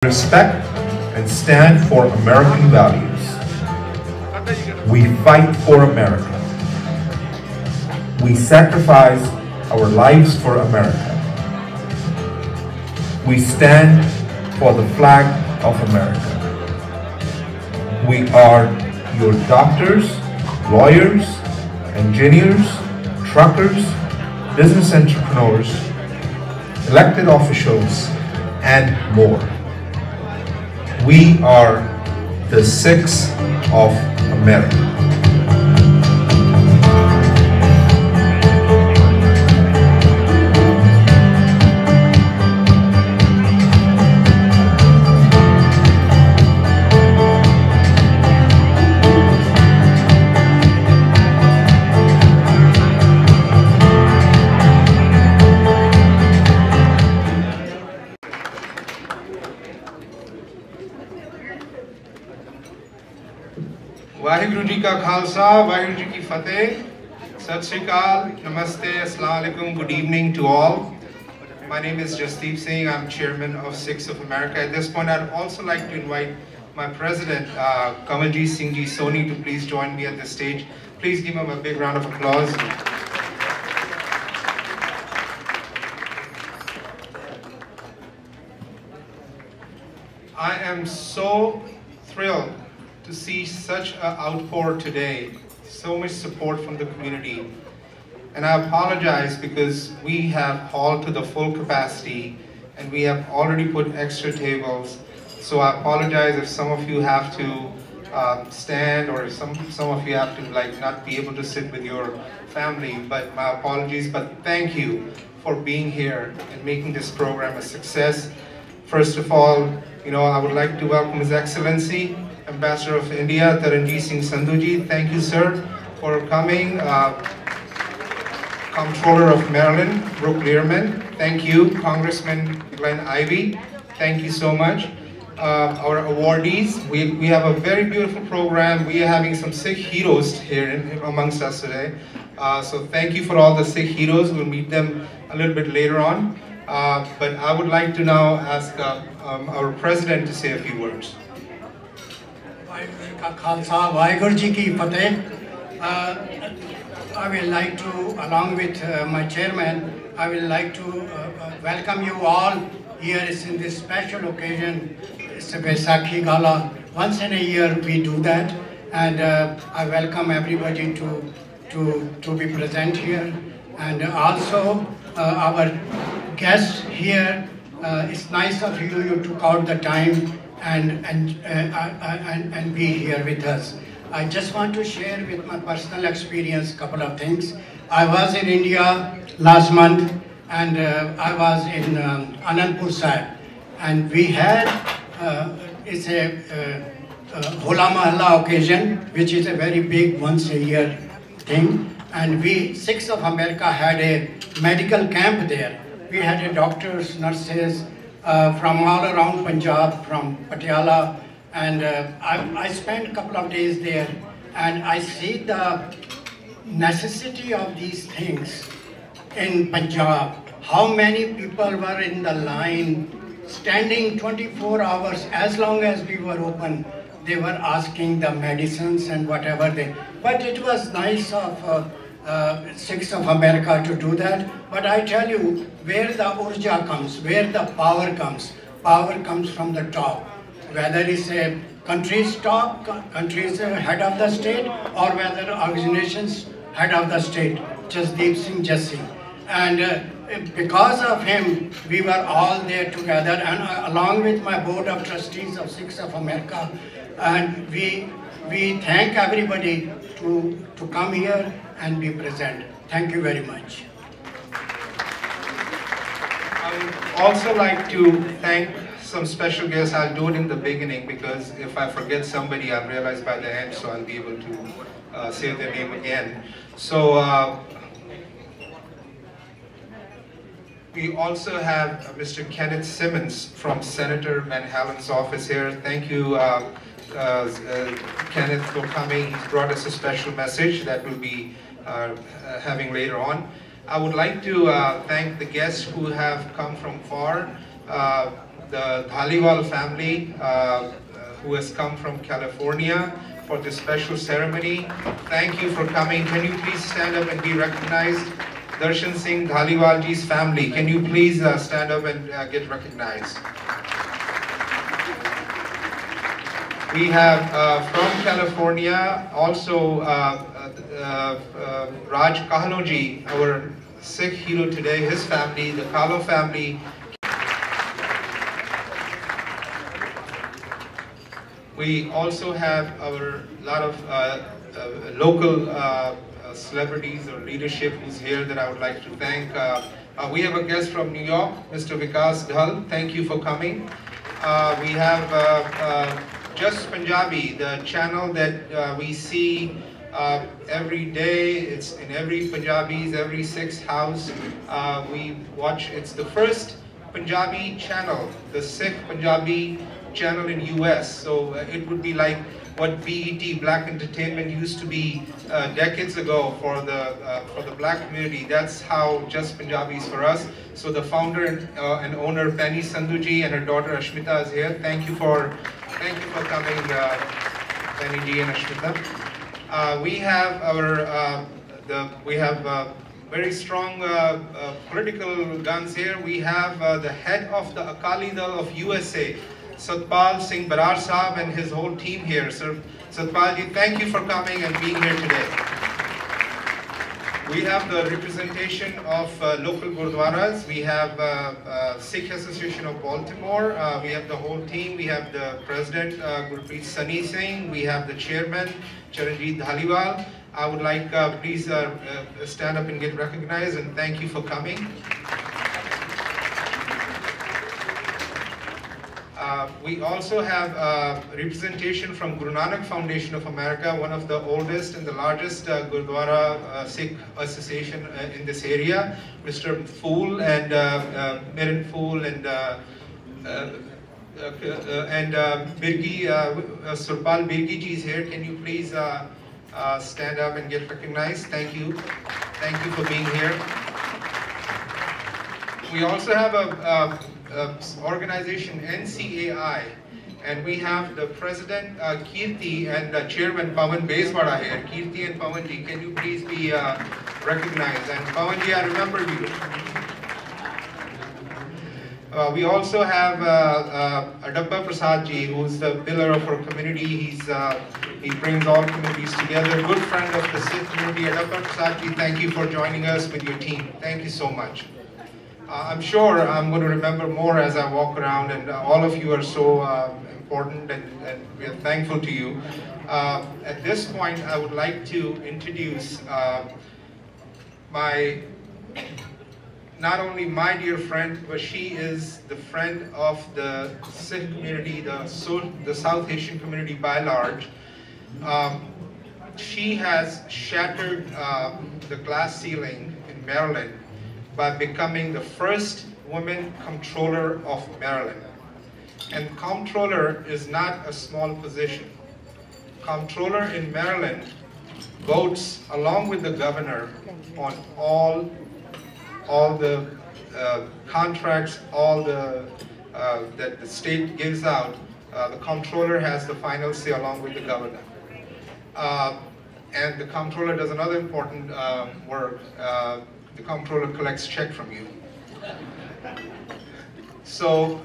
Respect and stand for American values. We fight for America. We sacrifice our lives for America. We stand for the flag of America. We are your doctors, lawyers, engineers, truckers, business entrepreneurs, elected officials, and more. We are the Sikhs of America. Waheguru ji का खालसा, वाहिगुरु जी की फतेह, सत श्री अकाल, namaste, assalamu alaikum, good evening to all. My name is Jasdeep Singh, I'm chairman of Sikhs of America. At this point, I'd also like to invite my president, Kamaljeet Singh Ji Soni, to please join me at the stage. Please give him a big round of applause. I am so thrilled to see such an outpour today, so much support from the community. And I apologize because we have hauled to the full capacity and we have already put extra tables. So I apologize if some of you have to stand, or if some of you have to not be able to sit with your family, but my apologies. But thank you for being here and making this program a success. First of all, I would like to welcome His Excellency, Ambassador of India, Taranjeet Singh Sandhuji. Thank you, sir, for coming. Comptroller of Maryland, Brooke Learman. Thank you, Congressman Glenn Ivey. Thank you so much. Our awardees, we have a very beautiful program. We are having some Sikh heroes here amongst us today. So thank you for all the Sikh heroes. We'll meet them a little bit later on. But I would like to now ask our president to say a few words. Vaheguru Ji ki Fateh. I will like to, along with my chairman, I will like to welcome you all here in this special occasion. It's a Vaisakhi Gala. Once in a year we do that, and I welcome everybody to be present here. And also our guests here. It's nice of you took out the time and be here with us. I just want to share with my personal experience a couple of things. I was in India last month, and I was in Anandpur Sahib, and we had it's a Hola Mahalla occasion, which is a very big once a year thing, and we Sikhs of America had a medical camp there. We had doctors, nurses from all around Punjab, from Patiala, and I spent a couple of days there, and I see the necessity of these things in Punjab. How many people were in the line, standing 24 hours, as long as we were open, they were asking the medicines and whatever but it was nice of Sikhs of America to do that. But I tell you, where the urja comes, where the power comes from the top. Whether it's a country's top, country's head of the state, or whether organization's head of the state, Jasdeep Singh Jassi. And because of him, we were all there together, and along with my board of trustees of Sikhs of America, and we thank everybody to come here and be present. Thank you very much. I would also like to thank some special guests. I'll do it in the beginning because if I forget somebody, I'll realize by the end, so I'll be able to say their name again. So we also have Mr. Kenneth Simmons from Senator Van Halen's office here. Thank you, Kenneth, for coming. He's brought us a special message that we'll be having later on. I would like to thank the guests who have come from far. the Dhaliwal family who has come from California for this special ceremony. Thank you for coming. Can you please stand up and be recognized? Darshan Singh Dhaliwal ji's family, can you please stand up and get recognized? We have from California also Raj Kahloji, our Sikh hero today, his family, the Kahlo family. We also have our lot of local celebrities or leadership who's here that I would like to thank. We have a guest from New York, Mr. Vikas Dhal. Thank you for coming. We have Just Punjabi, the channel that we see every day. It's in every Punjabi's, every Sikh's house. We watch, it's the first Punjabi channel, the Sikh Punjabi channel in US. So it would be like what BET, Black Entertainment, used to be decades ago for the black community. That's how Just Punjabi is for us. So the founder and owner Penny Sandhuji and her daughter Ashmita is here. Thank you for coming, Penny ji and Ashmita. We have our very strong political guns here. We have the head of the Akali Dal of USA, Satpal Singh Barar Sahab, and his whole team here. Sir Satpal ji, thank you for coming and being here today. We have the representation of local gurdwaras. We have Sikh Association of Baltimore. We have the whole team. We have the president, Gurpreet Sunny Singh. We have the chairman, Charanjit Dhaliwal. I would like, please stand up and get recognized, and thank you for coming. We also have representation from Guru Nanak Foundation of America, one of the oldest and the largest Gurdwara Sikh association in this area. Mr. Fool and Miran Fool and Birgi, Surpal Birgi ji is here. Can you please stand up and get recognized? Thank you. Thank you for being here. We also have a organization NCAI, and we have the president Kirti and the chairman Pawan Bezwada here. Kirti and Pawan ji, can you please be recognized? And Pawan ji, I remember you. We also have Adappa Prasad ji, who's the pillar of our community. He brings all communities together. Good friend of the Sikh community. Adappa Prasad ji, thank you for joining us with your team. Thank you so much. I'm sure I'm going to remember more as I walk around, and all of you are so important, and we are thankful to you. At this point, I would like to introduce not only my dear friend, but she is the friend of the Sikh community, the South Asian community by large. She has shattered the glass ceiling in Maryland by becoming the first woman comptroller of Maryland. And comptroller is not a small position. Comptroller in Maryland votes along with the governor on all the contracts, all the that the state gives out. The comptroller has the final say along with the governor. And the comptroller does another important work. The comptroller collects check from you. So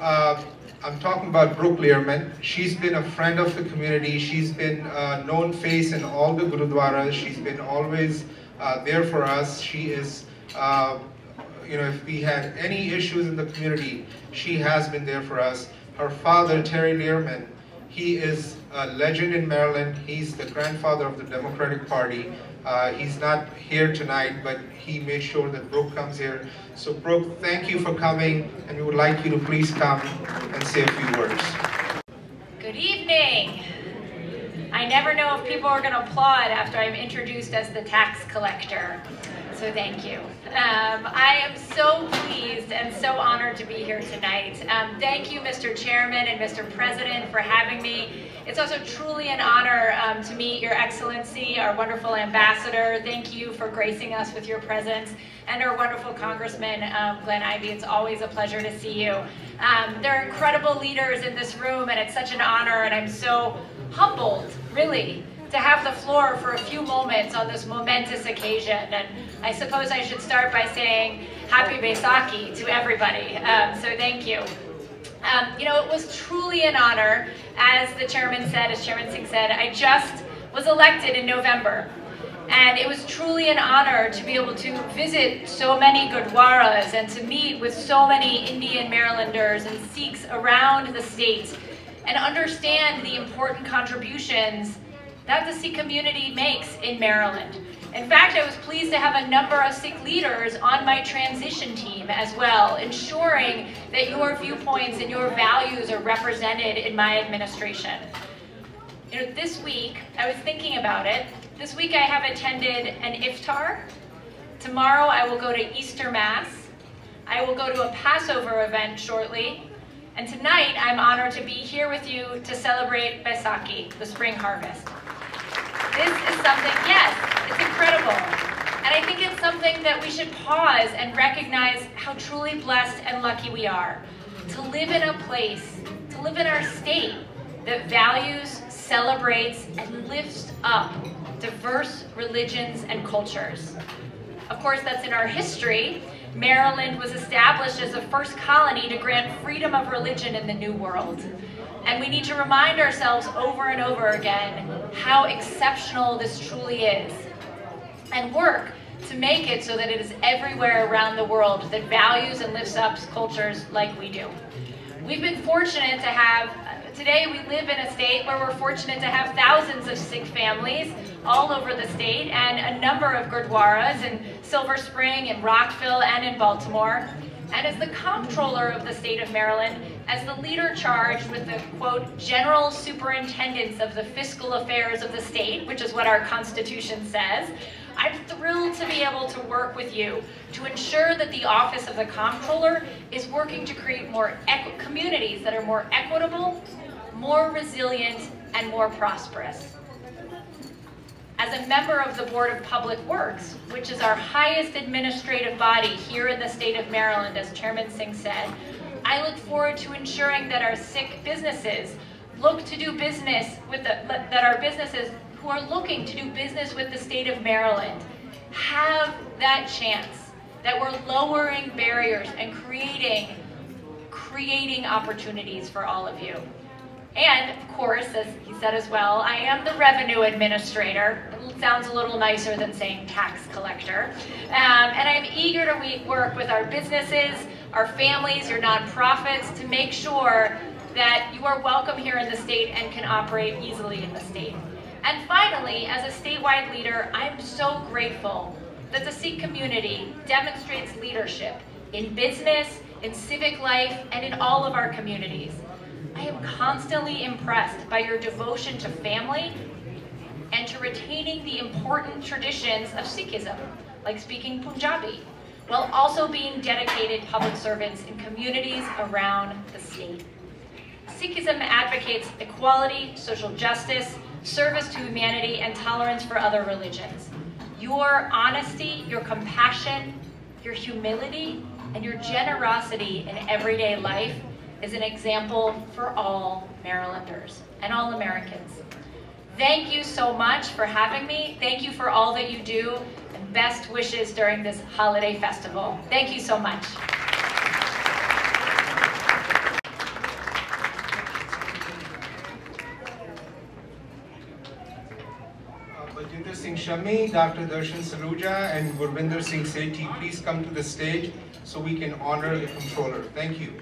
I'm talking about Brooke Learman. She's been a friend of the community. She's been a known face in all the gurudwaras. She's been always there for us. She is, if we had any issues in the community, she has been there for us. Her father, Terry Learman, he is a legend in Maryland. He's the grandfather of the Democratic Party. He's not here tonight, but he made sure that Brooke comes here. So Brooke, thank you for coming, and we would like you to please come and say a few words. Good evening. I never know if people are going to applaud after I'm introduced as the tax collector. So thank you. I am so pleased and so honored to be here tonight. Thank you, Mr. Chairman and Mr. President, for having me. It's also truly an honor to meet Your Excellency, our wonderful ambassador. Thank you for gracing us with your presence, and our wonderful Congressman, Glenn Ivey. It's always a pleasure to see you. There are incredible leaders in this room, and it's such an honor, and I'm so humbled, really, to have the floor for a few moments on this momentous occasion. And I suppose I should start by saying Happy Baisakhi to everybody. So thank you. You know, it was truly an honor, as the chairman said, as Chairman Singh said, I just was elected in November. And it was truly an honor to be able to visit so many Gurdwaras and to meet with so many Indian Marylanders and Sikhs around the state and understand the important contributions that the Sikh community makes in Maryland. In fact, I was pleased to have a number of Sikh leaders on my transition team as well, ensuring that your viewpoints and your values are represented in my administration. You know, this week, I was thinking about it. This week I have attended an iftar. Tomorrow I will go to Easter Mass. I will go to a Passover event shortly. And tonight I'm honored to be here with you to celebrate Baisakhi, the spring harvest. This is something, yes, it's incredible. And I think it's something that we should pause and recognize how truly blessed and lucky we are to live in a place, to live in our state that values, celebrates, and lifts up diverse religions and cultures. Of course, that's in our history. Maryland was established as the first colony to grant freedom of religion in the New World. And we need to remind ourselves over and over again how exceptional this truly is, and work to make it so that it is everywhere around the world that values and lifts up cultures like we do. We've been fortunate to have, today we live in a state where we're fortunate to have thousands of Sikh families all over the state and a number of Gurdwaras in Silver Spring, in Rockville, and in Baltimore. And as the comptroller of the state of Maryland, as the leader charged with the, quote, general superintendence of the fiscal affairs of the state, which is what our Constitution says, I'm thrilled to be able to work with you to ensure that the office of the comptroller is working to create more communities that are more equitable, more resilient, and more prosperous. As a member of the Board of Public Works, which is our highest administrative body here in the state of Maryland, as Chairman Singh said, I look forward to ensuring that our Sikh businesses look to do business with that our businesses who are looking to do business with the state of Maryland have that chance, that we're lowering barriers and creating opportunities for all of you. And of course, as he said as well, I am the revenue administrator. It sounds a little nicer than saying tax collector. And I'm eager to work with our businesses, our families, your nonprofits to make sure that you are welcome here in the state and can operate easily in the state. And finally, as a statewide leader, I'm so grateful that the Sikh community demonstrates leadership in business, in civic life, and in all of our communities. I am constantly impressed by your devotion to family and to retaining the important traditions of Sikhism, like speaking Punjabi, while also being dedicated public servants in communities around the state. Sikhism advocates equality, social justice, service to humanity, and tolerance for other religions. Your honesty, your compassion, your humility, and your generosity in everyday life is an example for all Marylanders and all Americans. Thank you so much for having me. Thank you for all that you do, and best wishes during this holiday festival. Thank you so much. Baljinder Singh Shammi, Dr. Darshan Saluja, and Gurvinder Singh Sethi, please come to the stage so we can honor the Comptroller. Thank you.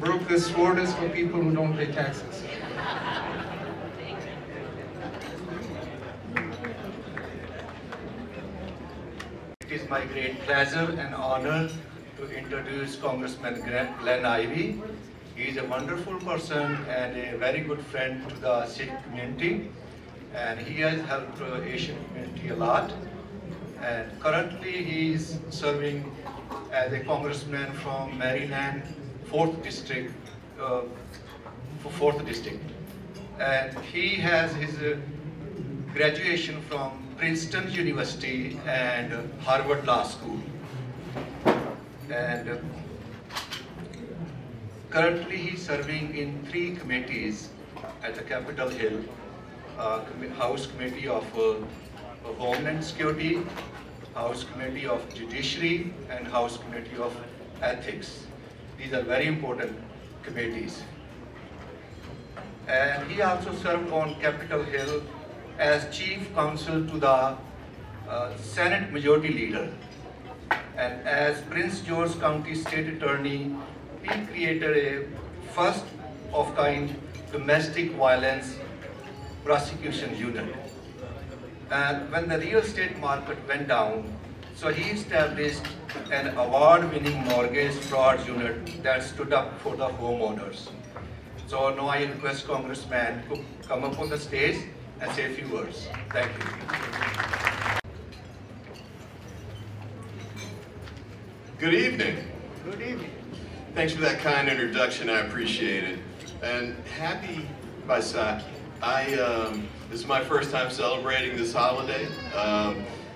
Brooke, this sword is for people who don't pay taxes. It is my great pleasure and honor to introduce Congressman Glenn Ivy. He is a wonderful person and a very good friend to the Sikh community, and he has helped Asian community a lot. And currently he is serving as a congressman from Maryland, 4th district, and he has his graduation from Princeton University and Harvard Law School. And currently he's serving in 3 committees at the Capitol Hill, House Committee of Homeland Security, House Committee of Judiciary, and House Committee of Ethics. These are very important committees. And he also served on Capitol Hill as Chief Counsel to the Senate Majority Leader. And as Prince George County State Attorney, he created a first of kind domestic violence prosecution unit. And when the real estate market went down, so he established an award-winning mortgage fraud unit that stood up for the homeowners. So now I request Congressman to come up on the stage and say a few words. Thank you. Good evening. Good evening. Thanks for that kind introduction, I appreciate it. And happy Baisakhi. This is my first time celebrating this holiday,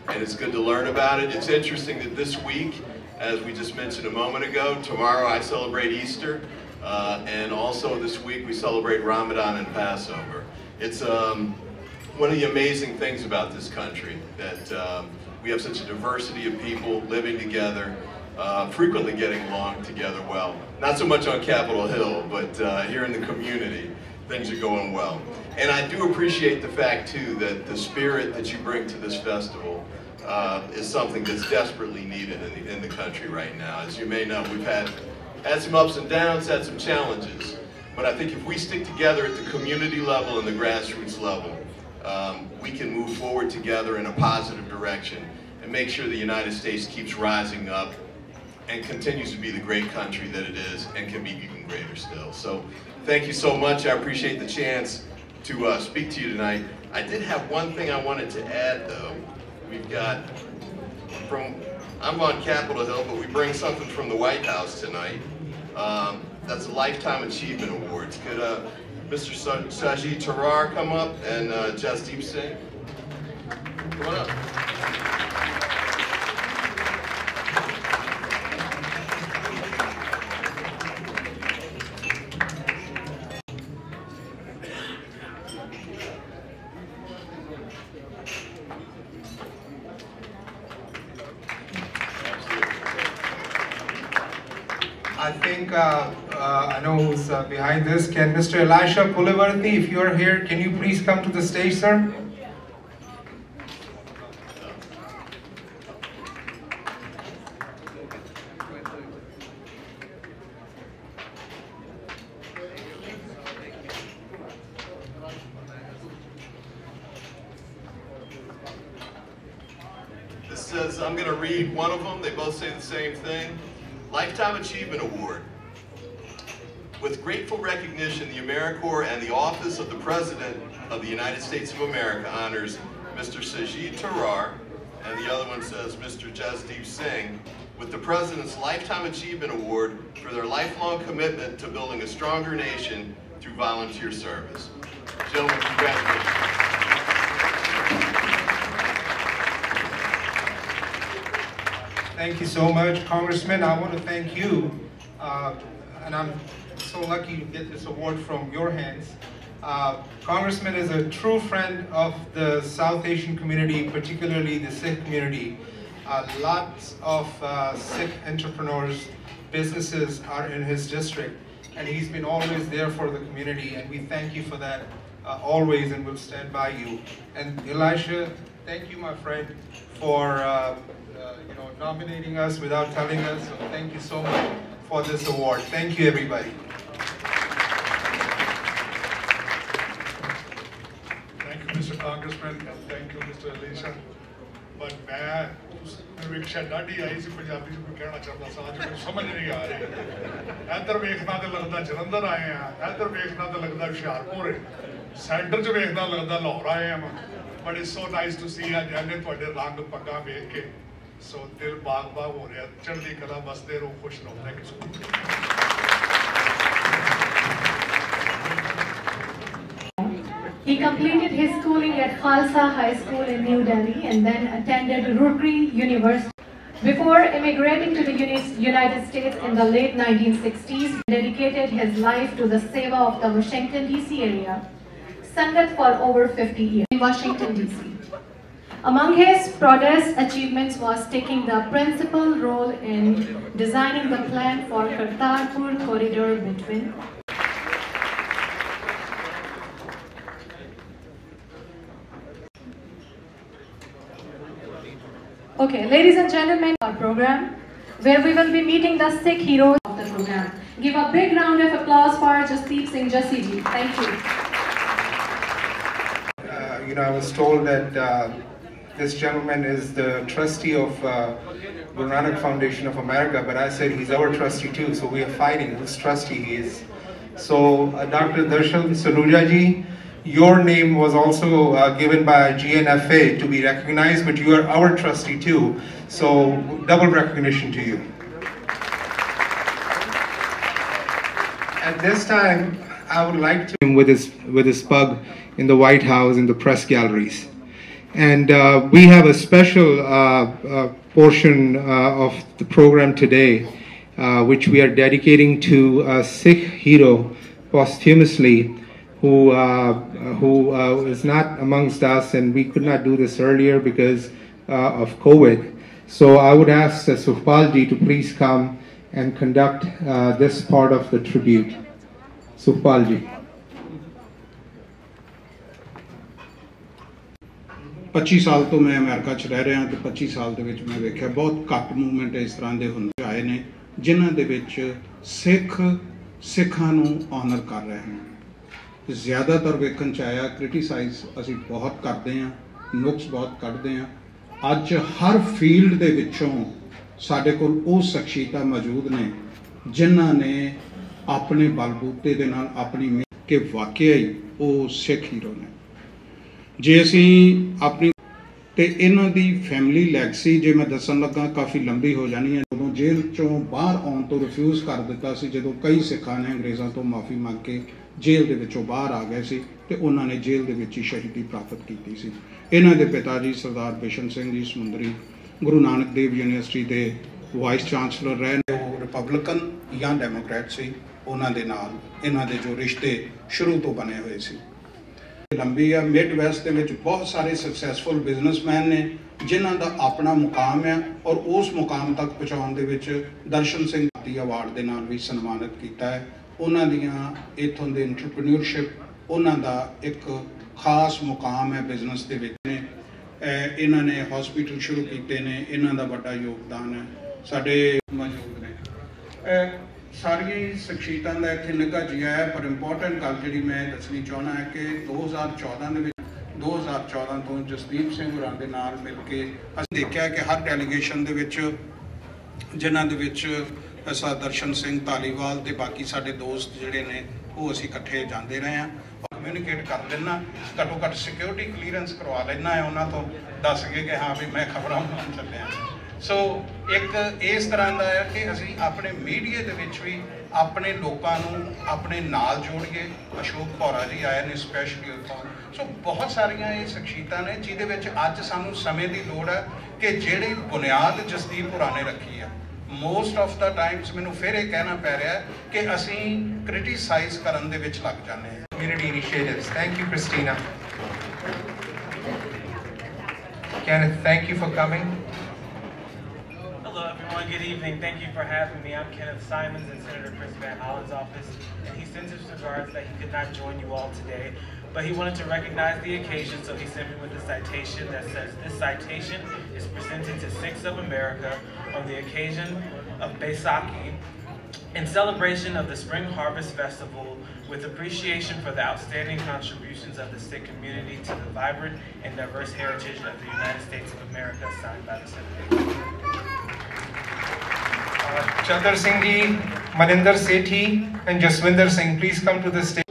and it's good to learn about it. It's interesting that this week, as we just mentioned a moment ago, tomorrow I celebrate Easter, and also this week we celebrate Ramadan and Passover. It's one of the amazing things about this country, that we have such a diversity of people living together, frequently getting along together well. Not so much on Capitol Hill, but here in the community, things are going well. And I do appreciate the fact too that the spirit that you bring to this festival is something that's desperately needed in the country right now. As you may know, we've had some ups and downs, had some challenges, but I think if we stick together at the community level and the grassroots level, we can move forward together in a positive direction and make sure the United States keeps rising up and continues to be the great country that it is and can be even greater still. So thank you so much. I appreciate the chance to speak to you tonight. I did have one thing I wanted to add though. We've got I'm on Capitol Hill, but we bring something from the White House tonight. That's a Lifetime Achievement Awards. Could Mr. Sajid Tarar come up and Jasdeep Singh? Come on up. I think, I know who's behind this. Can Mr. Elisha Pulivarthi, if you are here, can you please come to the stage, sir? This says, I'm going to read one of them. They both say the same thing. Lifetime Achievement Award. With grateful recognition, the AmeriCorps and the Office of the President of the United States of America honors Mr. Sajid Tarar, and the other one says Mr. Jasdeep Singh, with the President's Lifetime Achievement Award for their lifelong commitment to building a stronger nation through volunteer service. Gentlemen, congratulations. Thank you so much, Congressman. I want to thank you, and I'm so lucky to get this award from your hands. Congressman is a true friend of the South Asian community, particularly the Sikh community. Lots of Sikh entrepreneurs, businesses are in his district, and he's been always there for the community, and we thank you for that always, and we'll stand by you. And Elisha, thank you, my friend, for nominating us without telling us. So thank you so much for this award. Thank you, everybody. Congressman, thank you, Mr. Elisha. But मैं एक daddy आई सी पंजाबी च कोई कहना चाहता सा अज मैं समझ नहीं आ रही इधर वेखना तो लगता जलंधर आए हैं इधर वेखना तो लगता हुशियारपुर है सेंटर च वेखना लगता लाहौर आए हैं but it's so nice to see अज इन्ने तुहाडे रंग पग्गां वेख के सो दिल बाग बाग हो रहा चढ़दी कला बसते रहो खुश रहो thank you so much He completed his schooling at Khalsa High School in New Delhi and then attended Rutgers University. Before immigrating to the United States in the late 1960s, he dedicated his life to the seva of the Washington, D.C. area, Sangat for over 50 years in Washington, D.C. Among his proudest achievements was taking the principal role in designing the plan for Kartarpur corridor between Okay, ladies and gentlemen, our program, where we will be meeting the Sikh heroes of the program. Give a big round of applause for Jasdeep Singh Jassi ji. Thank you. I was told that this gentleman is the trustee of Guru Nanak Foundation of America, but I said he's our trustee too, so we are fighting whose trustee he is. So, Dr. Darshan Saluja ji, your name was also given by GNFA to be recognized, but you are our trustee too, so double recognition to you. At this time, I would like to with his pug in the White House in the press galleries, and we have a special portion of the program today, which we are dedicating to a Sikh hero posthumously, who is not amongst us, and we could not do this earlier because of COVID. So I would ask Sukhpal ji to please come and conduct this part of the tribute. Sukhpal ji. 25 ਸਾਲ ਤੋਂ ਮੈਂ America 'ਚ ਰਹਿ ਰਿਹਾ ਤੇ 25 ਸਾਲ ਦੇ ਵਿੱਚ ਮੈਂ ਵੇਖਿਆ ਬਹੁਤ ਘੱਟ ਮੂਵਮੈਂਟ ਇਸ ਤਰ੍ਹਾਂ ਦੇ ਹੁੰਦੇ ਆਏ ਨੇ ਜਿਨ੍ਹਾਂ ਦੇ ਵਿੱਚ ਸਿੱਖਾਂ ਨੂੰ ਆਨਰ ਕਰ ਰਹੇ ਹਨ। ਜ਼ਿਆਦਾਤਰ ਵੇਖਣ 'ਚ ਆਇਆ ਕ੍ਰਿਟੀਸਾਈਜ਼ ਅਸੀਂ ਬਹੁਤ ਕਰਦੇ ਹਾਂ, ਨੁਕਸ ਬਹੁਤ ਕੱਢਦੇ ਹਾਂ। ਅੱਜ ਹਰ ਫੀਲਡ ਦੇ ਵਿੱਚੋਂ ਸਾਡੇ ਕੋਲ ਉਹ ਸ਼ਖਸੀਅਤਾਂ ਮੌਜੂਦ ਨੇ ਜਿਨ੍ਹਾਂ ਨੇ ਆਪਣੇ ਬਲਬੂਤੇ ਦੇ ਨਾਲ ਆਪਣੀ ਕਿ ਵਾਕਿਆ ਹੀ ਉਹ ਸਿੱਖ ਹੀਰੋ ਨੇ। ਜੇ ਅਸੀਂ ਆਪਣੀ ਤੇ ਇਹਨਾਂ ਦੀ ਫੈਮਿਲੀ ਲੈਗਸੀ ਜੇ ਮੈਂ ਦੱਸਣ ਲੱਗਾ ਕਾਫੀ ਲੰਬੀ ਹੋ ਜਾਣੀ ਹੈ। ਜਦੋਂ ਜੇਲ੍ਹ 'ਚੋਂ ਬਾਹਰ ਆਉਣ ਤੋਂ ਰਿਫਿਊਜ਼ ਕਰ ਦਿੱਤਾ ਸੀ, ਜਦੋਂ ਕਈ ਸਿੱਖਾਂ ਨੇ ਅੰਗਰੇਜ਼ਾਂ ਤੋਂ ਮਾਫੀ ਮੰਗ ਕੇ ਜੇਲ੍ਹ ਦੇ ਵਿੱਚੋਂ ਬਾਹਰ ਆ ਗਏ ਸੀ ਤੇ ਉਹਨਾਂ ਨੇ ਜੇਲ੍ਹ ਦੇ ਵਿੱਚ ਹੀ ਸ਼ਹੀਦੀ ਪ੍ਰਾਪਤ ਕੀਤੀ ਸੀ। ਇਹਨਾਂ ਦੇ ਪਿਤਾ ਜੀ ਸਰਦਾਰ ਬਿਸ਼ਨ ਸਿੰਘ ਜੀ ਸਮੁੰਦਰੀ ਗੁਰੂ ਨਾਨਕ ਦੇਵ ਯੂਨੀਵਰਸਿਟੀ ਦੇ ਵਾਈਸ ਚਾਂਸਲਰ ਰਹੇ ਨੇ। ਉਹ ਰਿਪਬਲਿਕਨ ਜਾਂ ਡੈਮੋਕ੍ਰੈਟ ਸੀ। ਉਹਨਾਂ ਦੇ ਨਾਲ ਇਹਨਾਂ ਦੇ ਜੋ ਰਿਸ਼ਤੇ ਸ਼ੁਰੂ ਤੋਂ ਬਣੇ ਹੋਏ ਸੀ। ਲੰਬੀ ਆ ਮਿਡ ਵੈਸਟ ਦੇ ਵਿੱਚ ਬਹੁਤ ਸਾਰੇ ਸਕਸੈਸਫੁਲ ਬਿਜ਼ਨਸਮੈਨ ਨੇ ਜਿਨ੍ਹਾਂ ਦਾ ਆਪਣਾ ਮੁਕਾਮ ਹੈ ਔਰ ਉਸ ਮੁਕਾਮ ਤੱਕ ਪਹੁੰਚਾਉਣ ਦੇ ਵਿੱਚ ਦਰਸ਼ਨ ਸਿੰਘ ਦੀ ਅਵਾਰਡ ਦੇ ਨਾਲ ਵੀ ਸਨਮਾਨਿਤ ਕੀਤਾ ਹੈ। ਉਹਨਾਂ ਦੀਆਂ ਇੱਥੋਂ ਦੇ ਇੰਟਰਪ੍ਰੀਨਿਓਰਸ਼ਿਪ ਉਹਨਾਂ ਦਾ ਇੱਕ ਖਾਸ ਮੁਕਾਮ ਹੈ ਬਿਜ਼ਨਸ ਦੇ ਵਿੱਚ ਨੇ। ਇਹਨਾਂ ਨੇ ਹਸਪੀਟਲ ਸ਼ੁਰੂ ਕੀਤੇ ਨੇ, ਇਹਨਾਂ ਦਾ ਵੱਡਾ ਯੋਗਦਾਨ ਹੈ। ਸਾਡੇ ਮੌਜੂਦ ਨੇ ਸਾਰੀਆਂ ਸ਼ਖਸੀਅਤਾਂ ਦਾ ਇੱਥੇ ਨਿੱਘਾ ਜਿਹਾ ਹੈ, ਪਰ ਇੰਪੋਰਟੈਂਟ ਗੱਲ ਜਿਹੜੀ ਮੈਂ ਦੱਸਣੀ ਚਾਹੁੰਦਾ ਹੈ ਕਿ 2014 ਦੇ ਵਿੱਚ 2014 ਤੋਂ ਜਸਦੀਪ ਸਿੰਘ ਹੋਰਾਂ ਦੇ ਨਾਲ ਮਿਲ ਕੇ ਅਸੀਂ ਦੇਖਿਆ ਕਿ ਹਰ ਡੈਲੀਗੇਸ਼ਨ ਦੇ ਵਿੱਚ ਜਿਨ੍ਹਾਂ ਦੇ ਵਿੱਚ ਦਰਸ਼ਨ ਸਿੰਘ ਧਾਲੀਵਾਲ ਤੇ ਬਾਕੀ ਸਾਡੇ ਦੋਸਤ ਜਿਹੜੇ ਨੇ ਉਹ ਅਸੀਂ ਇਕੱਠੇ ਜਾਂਦੇ ਰਹੇ ਹਾਂ। ਕਮਿਊਨੀਕੇਟ ਕਰ ਲੈਣਾ, ਘੱਟੋ ਘੱਟ ਸਿਕਿਉਰਿਟੀ ਕਲੀਅਰੈਂਸ ਕਰਵਾ ਲੈਣਾ ਹੈ ਉਹਨਾਂ ਤੋਂ, ਦੱਸ ਕੇ ਕਿ ਹਾਂ ਵੀ ਮੈਂ ਖਬਰਾਂ ਬਣਾਉਣ ਚੱਲਿਆ। ਸੋ ਇੱਕ ਇਸ ਤਰ੍ਹਾਂ ਦਾ ਹੈ ਕਿ ਅਸੀਂ ਆਪਣੇ ਮੀਡੀਆ ਦੇ ਵਿੱਚ ਵੀ ਆਪਣੇ ਲੋਕਾਂ ਨੂੰ ਆਪਣੇ ਨਾਲ ਜੋੜੀਏ। ਅਸ਼ੋਕ ਭੌਰਾ ਜੀ ਆਏ ਨੇ ਸਪੈਸ਼ਲੀ ਉੱਥੋਂ। ਸੋ ਬਹੁਤ ਸਾਰੀਆਂ ਇਹ ਸ਼ਖਸੀਅਤਾਂ ਨੇ ਜਿਹਦੇ ਵਿੱਚ ਅੱਜ ਸਾਨੂੰ ਸਮੇਂ ਦੀ ਲੋੜ ਹੈ ਕਿ ਜਿਹੜੀ ਬੁਨਿਆਦ ਜਸਦੀਪ ਹੋਰਾਂ ਨੇ ਰੱਖੀ ਹੈ। ਮੋਸਟ ਆਫ ਦਾ ਟਾਈਮਸ ਮੈਨੂੰ ਫਿਰ ਇਹ ਕਹਿਣਾ ਪੈ ਰਿਹਾ ਕਿ ਅਸੀਂ ਕ੍ਰਿਟੀਸਾਈਜ਼ ਕਰਨ ਦੇ ਵਿੱਚ ਲੱਗ ਜਾਂਦੇ ਹਾਂ। Community initiatives. Thank you, Christina. Kenneth, thank you for coming. Hello everyone, good evening. Thank you for having me. I'm Kenneth Simons in Senator Chris Van Hollen's office, and he sends his regards that he could not join you all today, but he wanted to recognize the occasion, so he sent me with a citation that says, "This citation is presented to Sikhs of America on the occasion of Baisakhi In celebration of the Spring Harvest Festival, with appreciation for the outstanding contributions of the Sikh community to the vibrant and diverse heritage of the United States of America, signed by the Senator. Chandar Singh Ji, Maninder Sethi and Jaswinder Singh, please come to the stage.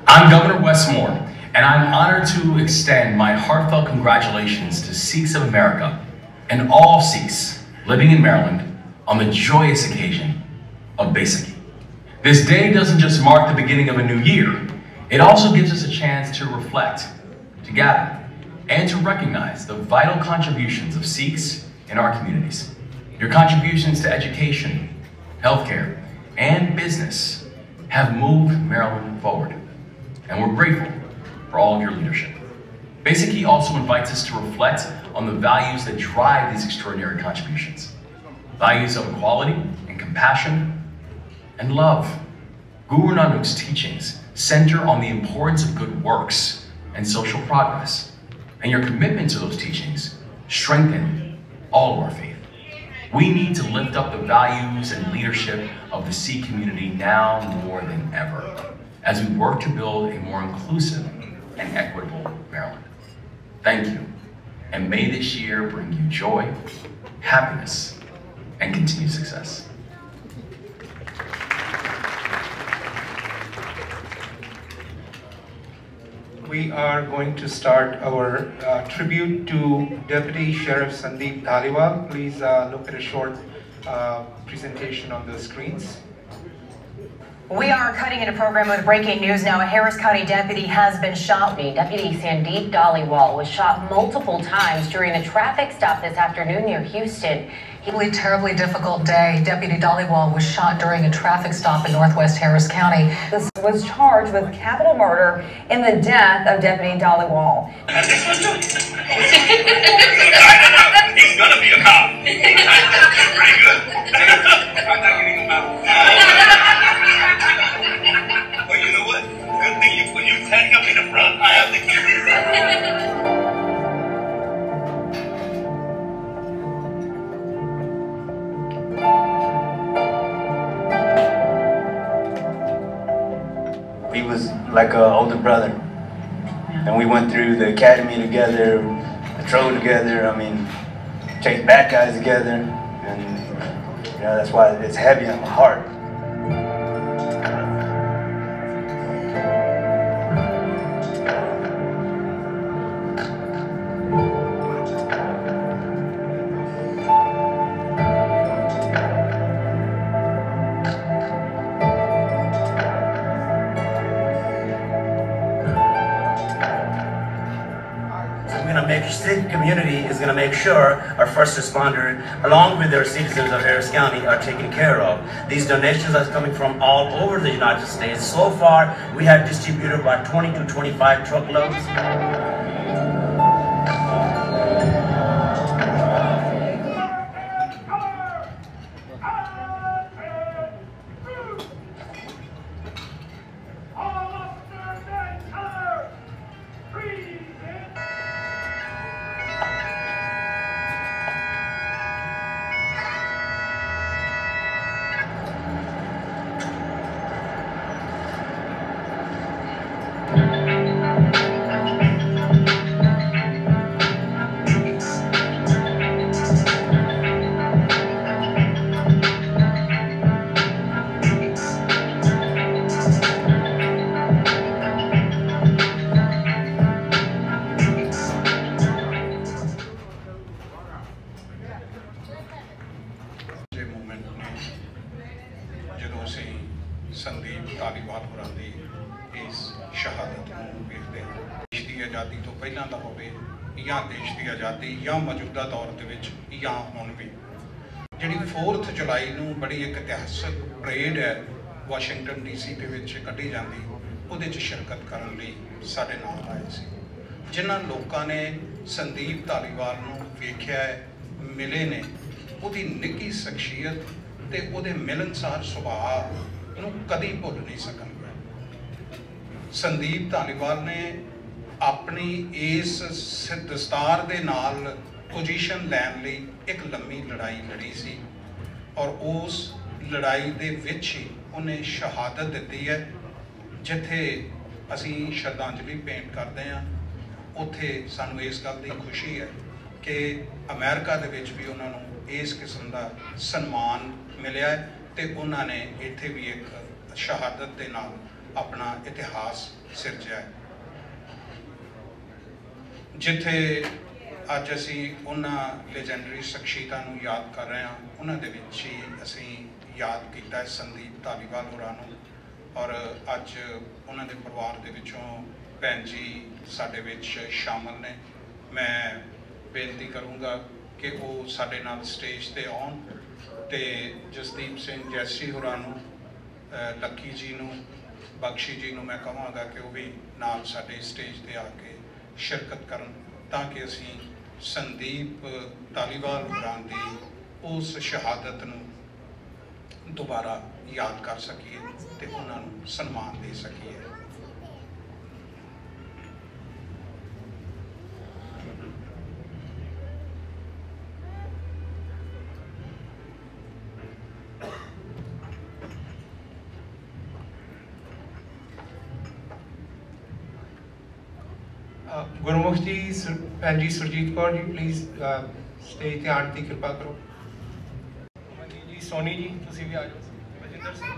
I'm Governor Westmore, and I'm honored to extend my heartfelt congratulations to Sikhs of America and all Sikhs living in Maryland on the joyous occasion of Baisakhi. This day doesn't just mark the beginning of a new year, it also gives us a chance to reflect, to gather, and to recognize the vital contributions of Sikhs in our communities. Your contributions to education, healthcare, and business have moved Maryland forward, and we're grateful for all of your leadership. Baisakhi also invites us to reflect on the values that drive these extraordinary contributions. Values of equality and compassion and love. Guru Nanak's teachings center on the importance of good works and social progress, and your commitment to those teachings strengthen all of our faith. We need to lift up the values and leadership of the Sikh community now more than ever, as we work to build a more inclusive and equitable Maryland. Thank you, and may this year bring you joy, happiness, and continued success. We are going to start our tribute to Deputy Sheriff Sandeep Dhaliwal. Please look at a short presentation on the screens. We are cutting into program with breaking news now. A Harris County deputy has been shot. Deputy Sandeep Dhaliwal was shot multiple times during a traffic stop this afternoon near Houston. A terribly difficult day. Deputy Dhaliwal was shot during a traffic stop in northwest Harris County. This was charged with capital murder in the death of Deputy Dhaliwal. He's gonna be a cop. Pretty good. I'm not getting him out. Well, you know what? Good thing when you handcuff me in the front, I have the keys. He was like an older brother, and we went through the academy together, patrol together. I mean, chased bad guys together, and you know that's why it's heavy on my heart. Sikh community is going to make sure our first responder, along with their citizens of Harris County, are taken care of. These donations are coming from all over the United States. So far, we have distributed about 20 to 25 truckloads. Sandeep Dhaliwal ਹੋਰਾਂ ਦੀ ਇਸ ਸ਼ਹਾਦਤ ਨੂੰ ਵੇਖਦੇ ਹਾਂ। ਦੇਸ਼ ਦੀ ਆਜ਼ਾਦੀ ਤੋਂ ਪਹਿਲਾਂ ਦਾ ਹੋਵੇ ਜਾਂ ਦੇਸ਼ ਦੀ ਆਜ਼ਾਦੀ ਜਾਂ ਮੌਜੂਦਾ ਦੌਰ ਦੇ ਵਿੱਚ ਜਾਂ ਹੁਣ ਵੀ ਜਿਹੜੀ 4 ਜੁਲਾਈ ਨੂੰ ਬੜੀ ਇੱਕ ਇਤਿਹਾਸਕ ਪਰੇਡ ਹੈ ਵਾਸ਼ਿੰਗਟਨ ਡੀਸੀ ਦੇ ਵਿੱਚ ਕੱਢੀ ਜਾਂਦੀ, ਉਹਦੇ 'ਚ ਸ਼ਿਰਕਤ ਕਰਨ ਲਈ ਸਾਡੇ ਨਾਲ ਆਏ ਸੀ। ਜਿਨ੍ਹਾਂ ਲੋਕਾਂ ਨੇ ਸੰਦੀਪ ਧਾਲੀਵਾਲ ਨੂੰ ਵੇਖਿਆ ਹੈ, ਮਿਲੇ ਨੇ, ਉਹਦੀ ਨਿੱਘੀ ਸ਼ਖਸੀਅਤ ਤੇ ਉਹਦੇ ਮਿਲਨਸਾਰ ਸੁਭਾਅ ਨੂੰ ਕਦੀ ਭੁੱਲ ਨਹੀਂ ਸਕਣਗੇ। ਸੰਦੀਪ ਧਾਲੀਵਾਲ ਨੇ अपनी इस दस्तार दे नाल पोजीशन लैन लई एक लंबी लड़ाई लड़ी सी और उस लड़ाई दे विच ही उन्हें शहादत दिती है। जिथे असी श्रद्धांजलि भेंट करते हैं उत्थे सानू इस गल की खुशी है कि अमेरिका दे विच भी उन्होंने इस किस्म का सन्मान मिलिया है ते उन्होंने इत्थे भी एक शहादत दे नाल अपना इतिहास सिरजिया है। जिथे अज असी उन्होंने लेजेंडरी शख्सियतां नूं याद कर रहे हैं उन्होंने दे विच ही असी याद किया है संदीप धालीवाल होरां नूं और अज उन्होंने परिवार दे विचों भैन जी साडे विच शामिल ने। मैं बेनती करूँगा कि वो साडे नाल स्टेज ते आउण ते जसदीप सिंह जैसी होरां नूं लक्की जी नूं बख्शी जी नूं मैं कहांगा कि वो भी नाल साडे स्टेज ते आके शिरकत करन ताकि असी संदीप धालीवाल होरां दी उस शहादत नूं दोबारा याद कर सकीए ते उन्हां नूं सन्मान दे सकीए। गुरमुख जी भैन जी सुरजीत कौर जी प्लीज़ स्टेज ते आण दी कृपा करो। जी सोनी जी तुसीं भी आ जाओ। बजिंदर सिंह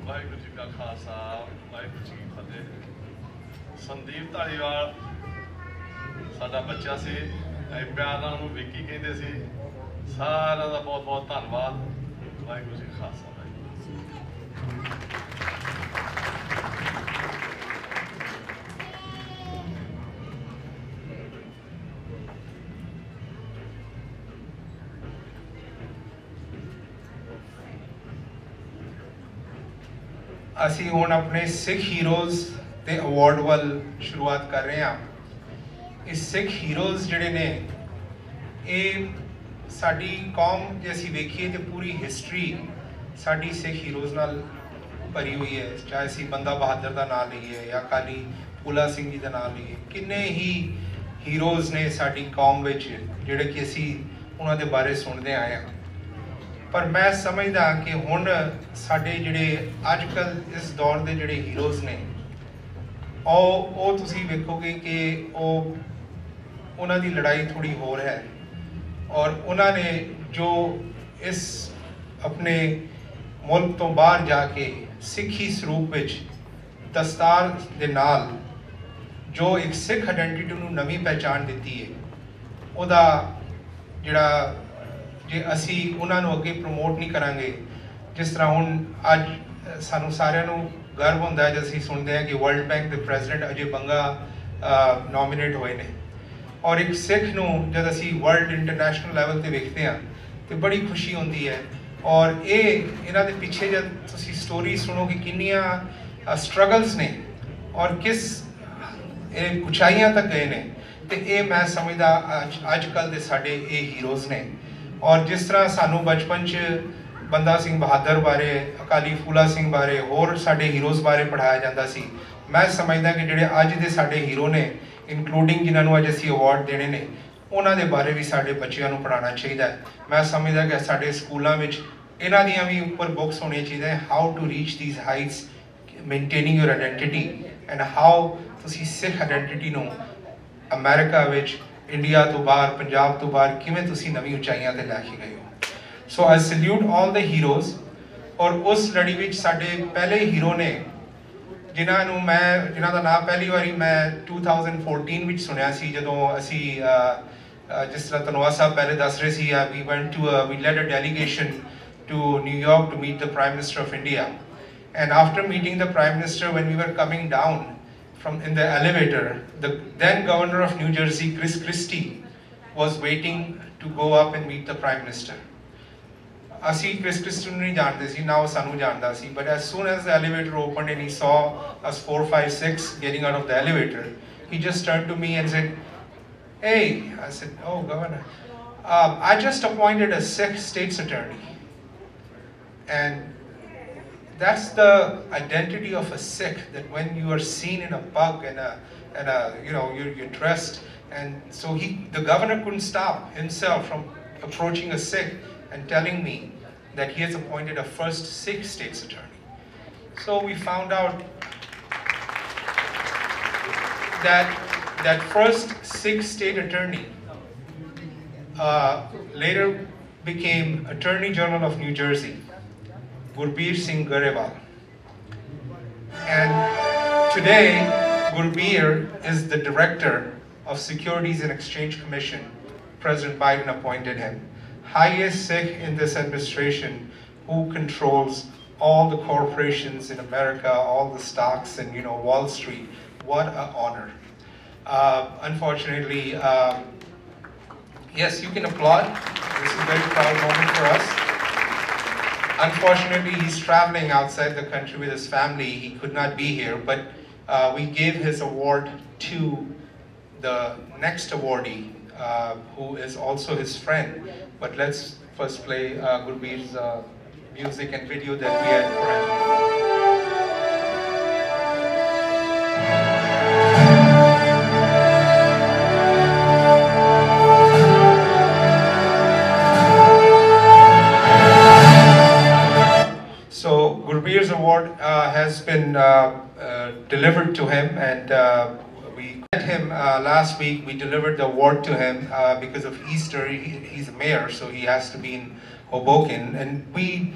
वाहिगुरू जी का खालसा वाहिगुरू जी की फतेह। संदीप धालीवाल साडा बच्चा सी, प्यार नाल उहनूं विक्की कहंदे सी। सारिਆਂ ਦਾ बहुत बहुत धन्नवाद। वाहिगुरू जी का खालसा असी हुण अपने सिख हीरोज़ के अवार्ड वाल शुरुआत कर रहे हैं। इस सिख हीरोज़ जिहड़े ने ये साडी कौम जे असी वेखीए तो पूरी हिस्टरी साडी सिख हीरोज़ नाल भरी हुई है। चाहे असी बंदा बहादुर का नाम लीए या काली फूला सिंह जी का नाम लीए, किन्ने ही हीरोज़ ने साडी कौम विच जिहड़े कि असी उन्हां दे बारे सुनते आए हैं। पर मैं समझदा कि हुण साडे जिहड़े अजकल इस दौर के जिहड़े हीरोज़ ने ਉਹ ਤੁਸੀਂ ਵੇਖੋਗੇ कि उन्हां दी लड़ाई थोड़ी होर है और उन्होंने जो इस अपने मुल्क तो बाहर जाके सिखी स्वरूप विच दस्तार दे नाल जो एक सिख आइडेंटिटी नूं नवीं पहचान दिती है, उहदा जिहड़ा जे असी उन्हां नूं अगे प्रमोट नहीं करांगे, जिस तरह हुण अज सानूं सारिਆਂ ਨੂੰ गर्व होंदा है जब असी सुनते हैं कि वर्ल्ड बैंक के प्रेजिडेंट अजय बंगा नॉमिनेट हुए ने और एक सिख नूं जब असी वर्ल्ड इंटरनेशनल लैवल ते वेखते हैं तो बड़ी खुशी होती है। और ये इन्हां दे पिछे जब तुसी स्टोरी सुनो कि किन्नियां स्ट्रगल्स ने और किस उचाइयां तक गए ने, तो ये मैं समझदा अजकल दे साडे ये हीरोज़ ने। और जिस तरह सानू बचपन च बंदा सिंह बहादुर बारे, अकाली फूला सिंह बारे, होर साडे हीरोज़ बारे पढ़ाया जाता सी। मैं समझदा कि जिहड़े अज दे साडे हीरो ने इंकलूडिंग जिन्हां नूं अज असी अवार्ड देने ने उन्हां दे बारे भी साडे बच्चिआं नूं पढ़ाना चाहिए। मैं समझदा कि साडे स्कूलों में इन्हां दियां भी उपर बुक्स होनी चाहिए, how to reach these heights, maintaining your identity and how तुसी सिख आइडेंटिटी नूं अमेरिका विच, इंडिया तो बाहर, पंजाब तो बाहर किवें तुसी नवीं उचाइयां ते लैके गए हो। So I salute all the heroes. और उस लड़ी विच साडे पहले हीरो ने जिन्हां दा नाम पहली बारी मैं 2014 विच सुनिया सी, जदों असी Just Tanwa sahab pehle das rahe si, we led a delegation to New York to meet the Prime Minister of India. And after meeting the Prime Minister, when we were coming down in the elevator, the then Governor of New Jersey, Chris Christie, was waiting to go up and meet the Prime Minister. Asi Chris Christie nahi jante si, now sanu janta si, but as soon as the elevator opened and he saw us 4, 5, 6 getting out of the elevator, he just turned to me and said, "Hey," I said, "Oh, Governor, I just appointed a Sikh state's attorney." And that's the identity of a Sikh, that when you are seen in a pug and you're dressed, and so the governor couldn't stop himself from approaching a Sikh and telling me that he has appointed a first Sikh state's attorney. So we found out that first Sikh state attorney later became Attorney General of New Jersey, Gurbir Singh Garewal. And today, Gurbir is the Director of Securities and Exchange Commission. President Biden appointed him. Highest Sikh in this administration, who controls all the corporations in America, all the stocks in Wall Street. What an honor. Unfortunately, yes, you can applaud. This is a very proud moment for us. Unfortunately, he's traveling outside the country with his family. He could not be here, but we gave his award to the next awardee, who is also his friend. But let's first play Gurbir's music and video that we had for him. So Gurbir's award has been delivered to him, and we met him last week. We delivered the award to him because of Easter. He's a mayor, so he has to be in Hoboken. And we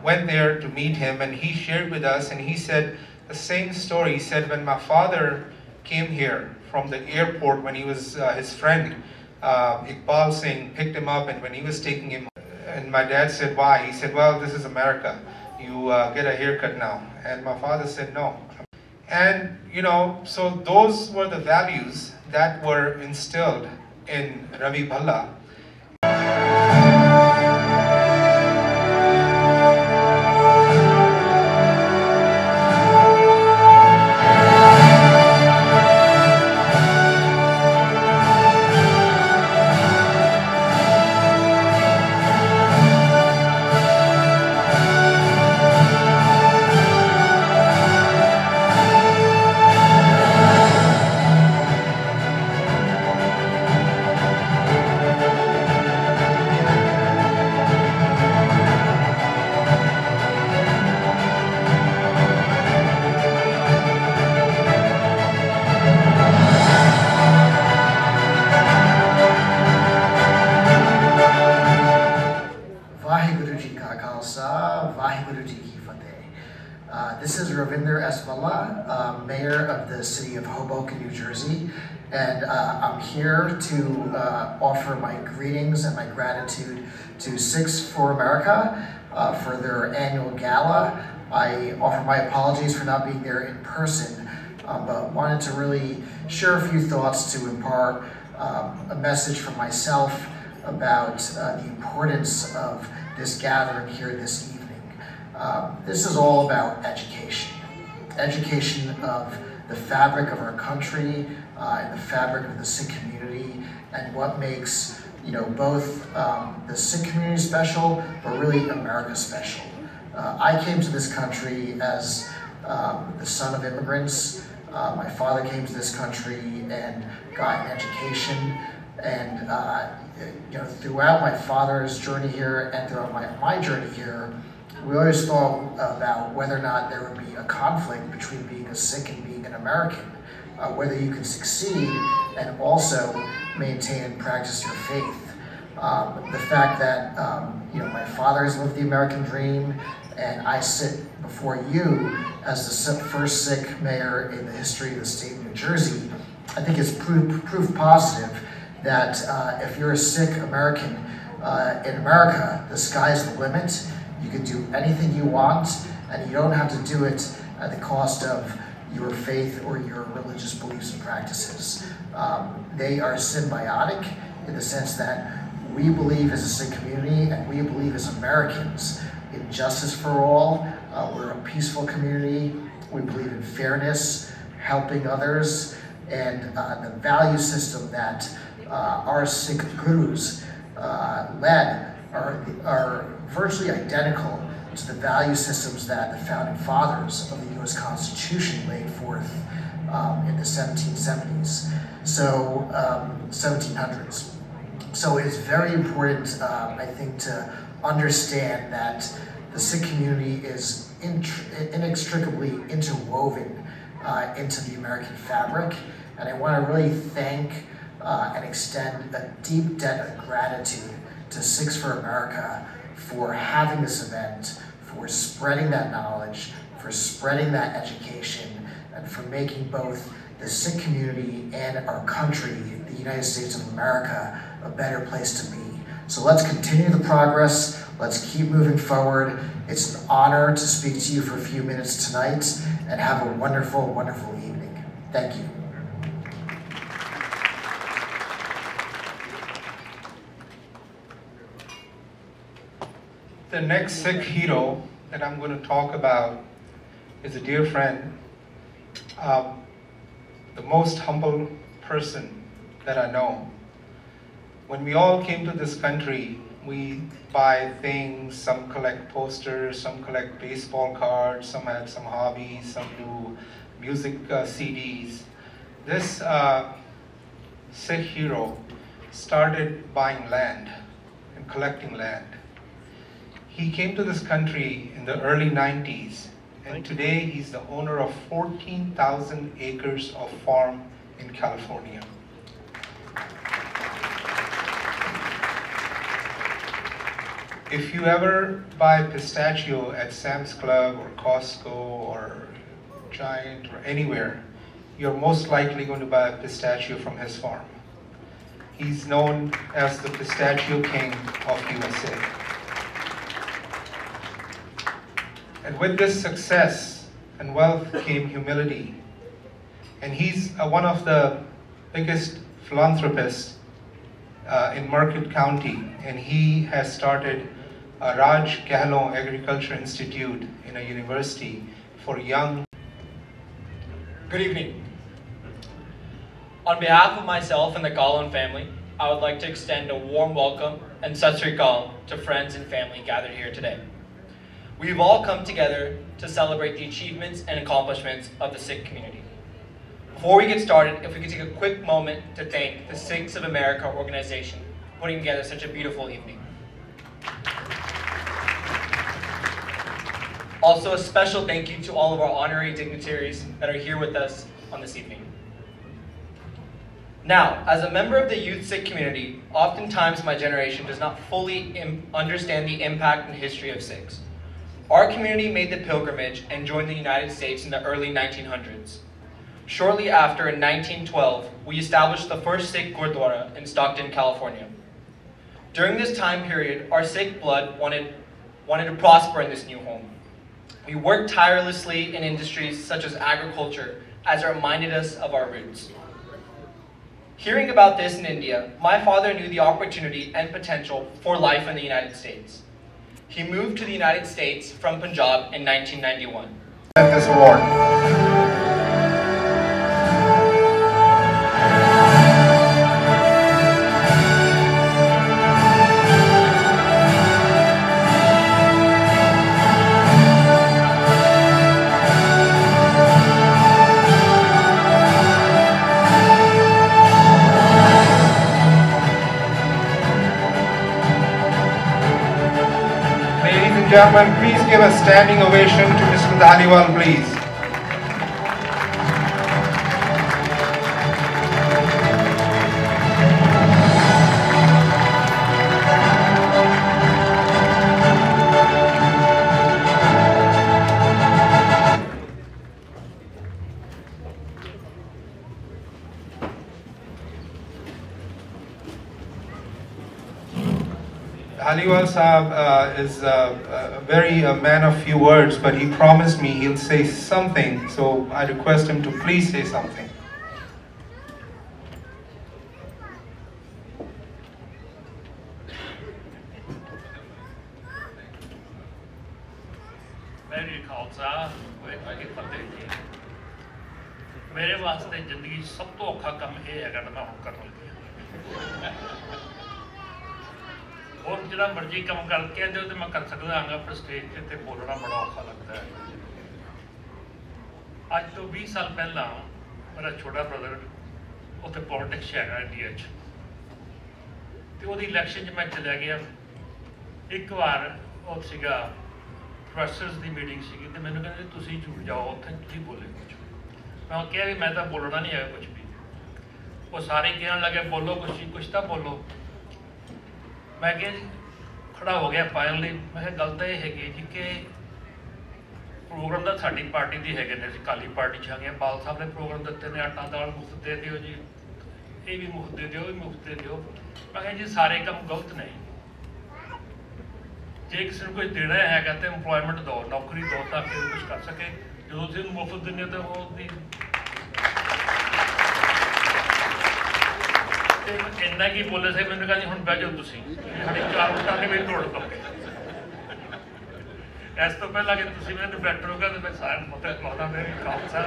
went there to meet him, and he shared with us, and he said the same story. He said, when my father came here from the airport, when he was his friend, Iqbal Singh picked him up, and when he was taking him, and my dad said, "Why?" He said, "Well, this is America. You get a haircut now." And my father said, "No." And so those were the values that were instilled in Ravi Bhalla. This is Ravinder S. Bhalla, Mayor of the City of Hoboken, New Jersey, and I'm here to offer my greetings and my gratitude to Sikhs for America for their annual gala. I offer my apologies for not being there in person, but wanted to really share a few thoughts to impart a message from myself about the importance of this gathering here this evening. This is all about education. Education of the fabric of our country and the fabric of the Sikh community, and what makes both the Sikh community special, but really America special. I came to this country as the son of immigrants. My father came to this country and got an education, and throughout my father's journey here and throughout my journey here, we always thought about whether or not there would be a conflict between being a Sikh and being an American, whether you can succeed and also maintain and practice your faith. The fact that my father has lived the American dream, and I sit before you as the first Sikh mayor in the history of the state of New Jersey, I think is proof positive that if you're a Sikh American in America, the sky's the limit. You can do anything you want, and you don't have to do it at the cost of your faith or your religious beliefs and practices. They are symbiotic in the sense that we believe as a Sikh community, and we believe as Americans, in justice for all. We're a peaceful community. We believe in fairness, helping others, and the value system that our Sikh gurus led are virtually identical to the value systems that the founding fathers of the U.S. Constitution laid forth in the 1770s, so 1700s. So it is very important, I think, to understand that the Sikh community is inextricably interwoven into the American fabric, and I want to really thank and extend a deep debt of gratitude to Sikhs for America for having this event, for spreading that knowledge, for spreading that education, and for making both the Sikh community and our country, the United States of America, a better place to be. So let's continue the progress, let's keep moving forward. It's an honor to speak to you for a few minutes tonight, and have a wonderful, wonderful evening. Thank you. The next Sikh hero that I'm going to talk about is a dear friend, the most humble person that I know. When we all came to this country, we buy things, some collect posters, some collect baseball cards, some have some hobbies, some do music CDs. This Sikh hero started buying land and collecting land. He came to this country in the early 90s, and today he's the owner of 14,000 acres of farm in California. If you ever buy pistachio at Sam's Club or Costco or Giant or anywhere, you're most likely going to buy a pistachio from his farm. He's known as the Pistachio King of USA. And with this success and wealth came humility. And he's one of the biggest philanthropists in Marquette County, and he has started a Raj Kahlon Agriculture Institute in a university for young. Good evening. On behalf of myself and the Kahlon family, I would like to extend a warm welcome and Sat Sri Akal to friends and family gathered here today. We've all come together to celebrate the achievements and accomplishments of the Sikh community. Before we get started, if we could take a quick moment to thank the Sikhs of America organization for putting together such a beautiful evening. Also, a special thank you to all of our honorary dignitaries that are here with us on this evening. Now, as a member of the youth Sikh community, oftentimes my generation does not fully understand the impact and history of Sikhs. Our community made the pilgrimage and joined the United States in the early 1900s. Shortly after, in 1912, we established the first Sikh Gurdwara in Stockton, California. During this time period, our Sikh blood wanted to prosper in this new home. We worked tirelessly in industries such as agriculture, as it reminded us of our roots. Hearing about this in India, my father knew the opportunity and potential for life in the United States. He moved to the United States from Punjab in 1991. This award. Gentlemen, please give a standing ovation to Mr. Dhaliwal, please. Dhaliwal Saab is a very man of few words, but he promised me he'll say something, so I request him to please say something. मेरे वास्ते जिंदगी सब तो औखा काम यह है कि मैं हम कर लगी और जिदा मर्जी काम कर कह दो तो मैं कर सकता हाँ पर स्टेज से बोलना बड़ा औखा लगता है। आज तो 20 साल पहला मेरा छोटा ब्रदर उत्थे पॉलिटिक्स है इंडिया तो इलैक्शन मैं चलिया गया एक बार वो सीगा प्रोफेसर्स की मीटिंग सी तो मैंने कहते तुम जुड़ जाओ उत्थे की बोले कुछ मैं क्या भी मैं तो बोलना नहीं है कुछ भी वो सारे कहने लगे बोलो कुछ तो बोलो मैं क्या खड़ा हो गया फाइनली मैं गल तो यह है जी कि प्रोग्राम तो साड़ी पार्टी की है अकाली पार्टी च आ गए बाल साहब ने प्रोग्राम दिते ने आटा दाल मुफ्त दे दियो जी ये भी मुफ्त दे दियो मुफ्त दे दियो मैं क्या जी सारे काम गलत नहीं जे किसी को कुछ देना है तो इंप्लॉयमेंट दो नौकरी दो ताकि कुछ कर सके जो तुम मुफ्त देने तो वो इन्ना की बोले से मैंने कहा जी हम बह जाओ तुम साड़ी 4 वोटा ने मेरी दौड़ पाओगे इस तो पहला कि तुम मैंने बैठे होगा तो मैं सारे मतलब कहता मेरी Khalsa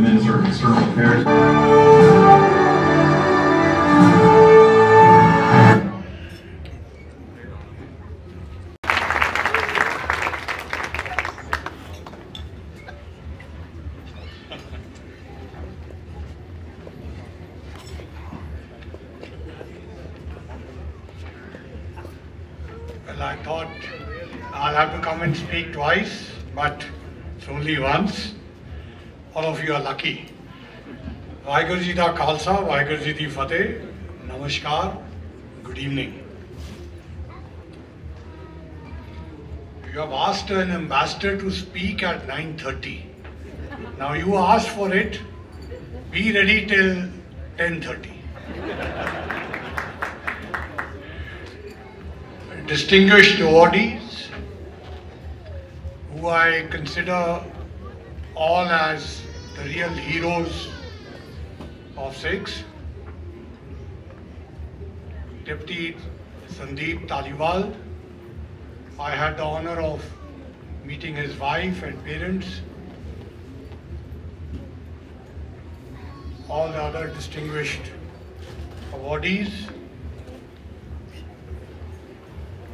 Minister of External Affairs. Well, I thought I'll have to come and speak twice, but it's only once. All of you are lucky. Vaheguru Ji da Khalsa, Vaheguru Ji di Fateh, Namaskar, good evening. You have asked an ambassador to speak at 9:30. Now you asked for it, be ready till 10:30. Distinguished awardees, who I consider all as the real heroes of Sikhs. Deputy Sandeep Taliwal, I had the honor of meeting his wife and parents. All the other distinguished awardees.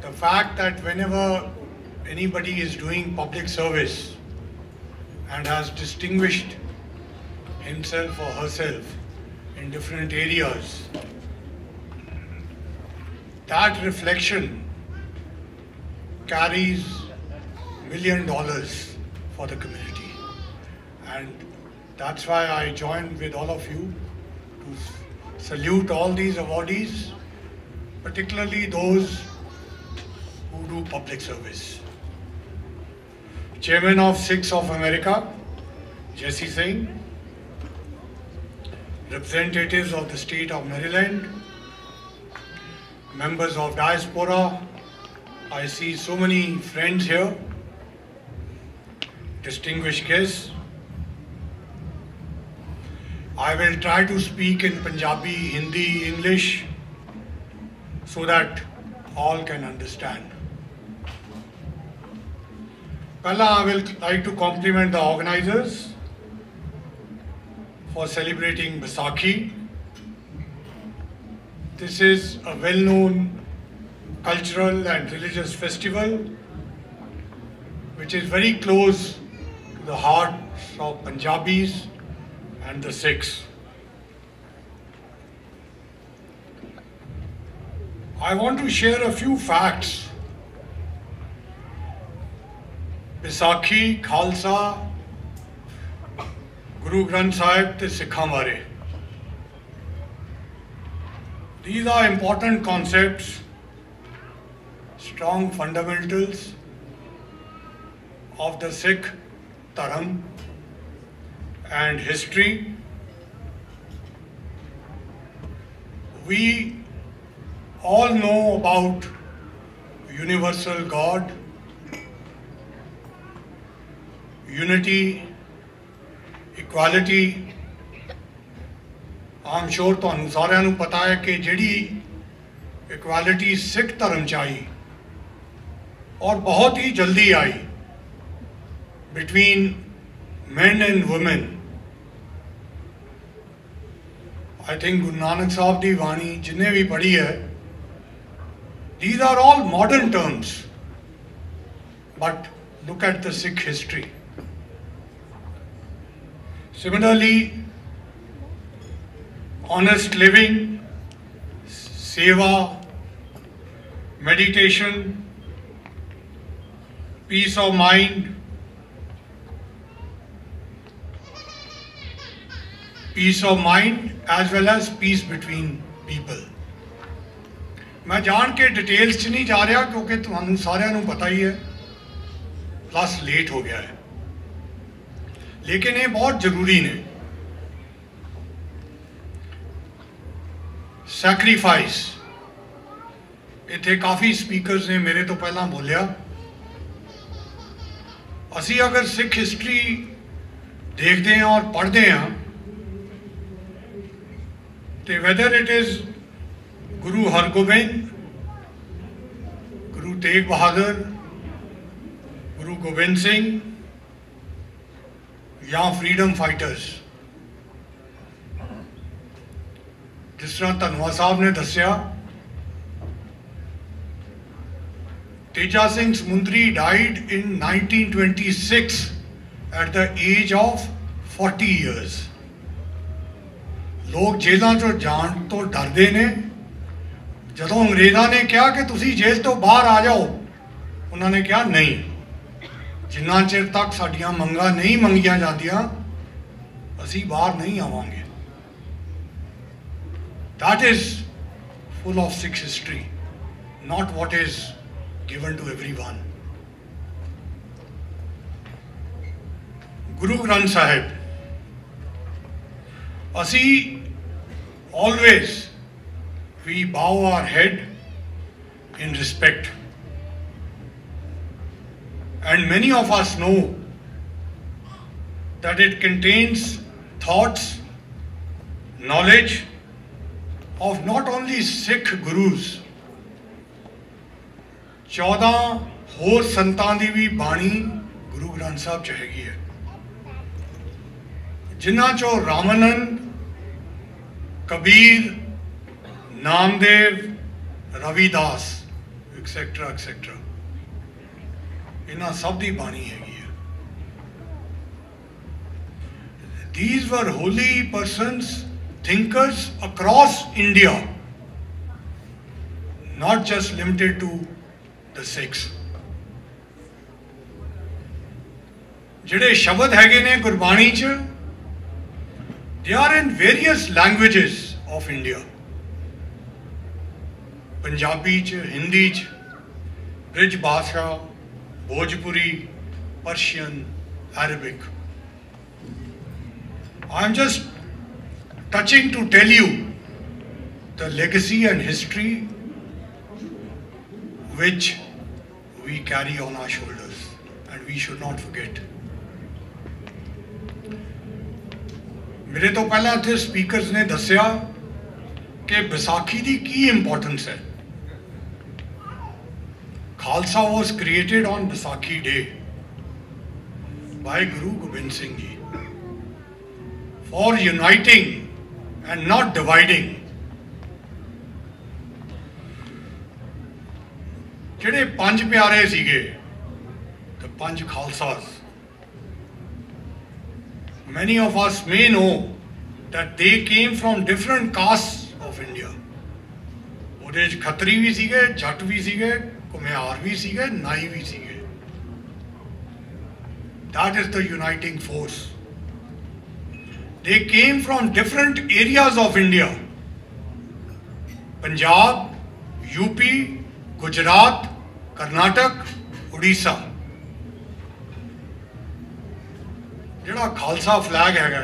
The fact that whenever anybody is doing public service and has distinguished himself or herself in different areas, that reflection carries $1 million for the community. And that's why I join with all of you to salute all these awardees, particularly those who do public service. Chairman of Sikhs of America, Jesse Singh, representatives of the state of Maryland, members of diaspora, I see so many friends here, distinguished guests. I will try to speak in Punjabi, Hindi, English, so that all can understand. Pehla, I will like to compliment the organizers for celebrating Baisakhi. This is a well-known cultural and religious festival which is very close to the hearts of Punjabis and the Sikhs. I want to share a few facts. Vaisakhi Khalsa Guru Granth Sahib ते सिखां बारे these are important concepts, strong fundamentals of the Sikh Dharam and history. We all know about universal God, unity, equality. I'm sure ਤੁਹਾਨੂੰ ਸਾਰਿਆਂ ਨੂੰ ਪਤਾ ਹੈ ਕਿ ਜਿਹੜੀ ਇਕੁਐਲਿਟੀ ਸਿੱਖ ਧਰਮ ਚ ਆਈ ਔਰ ਬਹੁਤ ਹੀ ਜਲਦੀ ਆਈ between men and women. I think Guru Nanak Sahib ਦੀ ਬਾਣੀ ਜਿੰਨੇ ਵੀ ਪੜ੍ਹੀ ਹੈ, these are all modern terms, but look at the Sikh history. Similarly, honest living, seva, meditation, peace of mind, as well as peace between people. मैं जान के details च नहीं जा रहा क्योंकि तुहानू सारिਆਂ ਨੂੰ पता ही है, प्लस लेट हो गया है, लेकिन ये बहुत जरूरी ने. सैक्रीफाइस, इत्थे काफ़ी स्पीकर्स ने मेरे तो पहला बोलिया. असी अगर सिख हिस्टरी देखते हैं और पढ़ते हैं तो वेदर इट इज़ गुरु हरगोबिंद, गुरु तेग बहादुर, गुरु गोबिंद सिंह या फ्रीडम फाइटर्स, जिस तरह धनवा साहब ने दसिया, तेजा सिंह समुंदरी died in 1926 at the age of 40 years. लोग जेलों चो जान तो डरते ने. जदों अंग्रेज़ों ने कहा कि तुसी जेल तो बाहर आ जाओ, उन्होंने कहा नहीं, जिन्ना चिर तक साडियां मंगा नहीं मंगियां जांदियां असी बाहर नहीं आवांगे. That is full of Sikh history, not what is given to everyone. Guru Granth Sahib, asi always we bow our head in respect, and many of us know that it contains thoughts, knowledge of not only Sikh gurus, 14 ਹੋਰ ਸੰਤਾਂ ਦੀ ਵੀ ਬਾਣੀ ਗੁਰੂ ਗ੍ਰੰਥ ਸਾਹਿਬ ਚ ਹੈਗੀ ਹੈ, ਜਿਨ੍ਹਾਂ ਚੋਂ Ramanand, Kabir, Namdev, Ravidas etcetera etcetera, ਇਹਨਾਂ ਸਭ ਦੀ ਬਾਣੀ ਹੈਗੀ ਹੈ. These were holy persons, thinkers across India, not just limited to the Sikhs. ਜਿਹੜੇ ਸ਼ਬਦ ਹੈਗੇ ਨੇ ਗੁਰਬਾਣੀ ਚ, they are in various languages of India. Punjabi ਚ, ਹਿੰਦੀ ਚ, ਬ੍ਰਿਜ ਭਾਸ਼ਾ, Bhojpuri, Persian, Arabic. I am just touching to tell you the legacy and history which we carry on our shoulders and we should not forget. मेरे तो पहला इत्थे speakers ने दसिया कि बैसाखी की की इंपॉर्टेंस है. Khalsa was created on Baisakhi Day by Guru Gobind Singh Ji for uniting and not dividing. ਜਿਹੜੇ ਪੰਜ ਪਿਆਰੇ ਸੀਗੇ, the ਪੰਜ ਖਾਲਸਾਸ, many of us may know that they came from different castes of India. ਉਹਦੇ ਚ ਖੱਤਰੀ ਵੀ ਸੀਗੇ, ਜੱਟ ਵੀ ਸੀਗੇ, ਘੁਮਿਆਰ ਵੀ ਸੀਗੇ, ਨਾਈ ਵੀ ਸੀਗੇ. That is the uniting force. They came from different areas of India. Punjab, UP, Gujarat, Karnataka, Odisha. ਜਿਹੜਾ ਖਾਲਸਾ flag ਹੈਗਾ,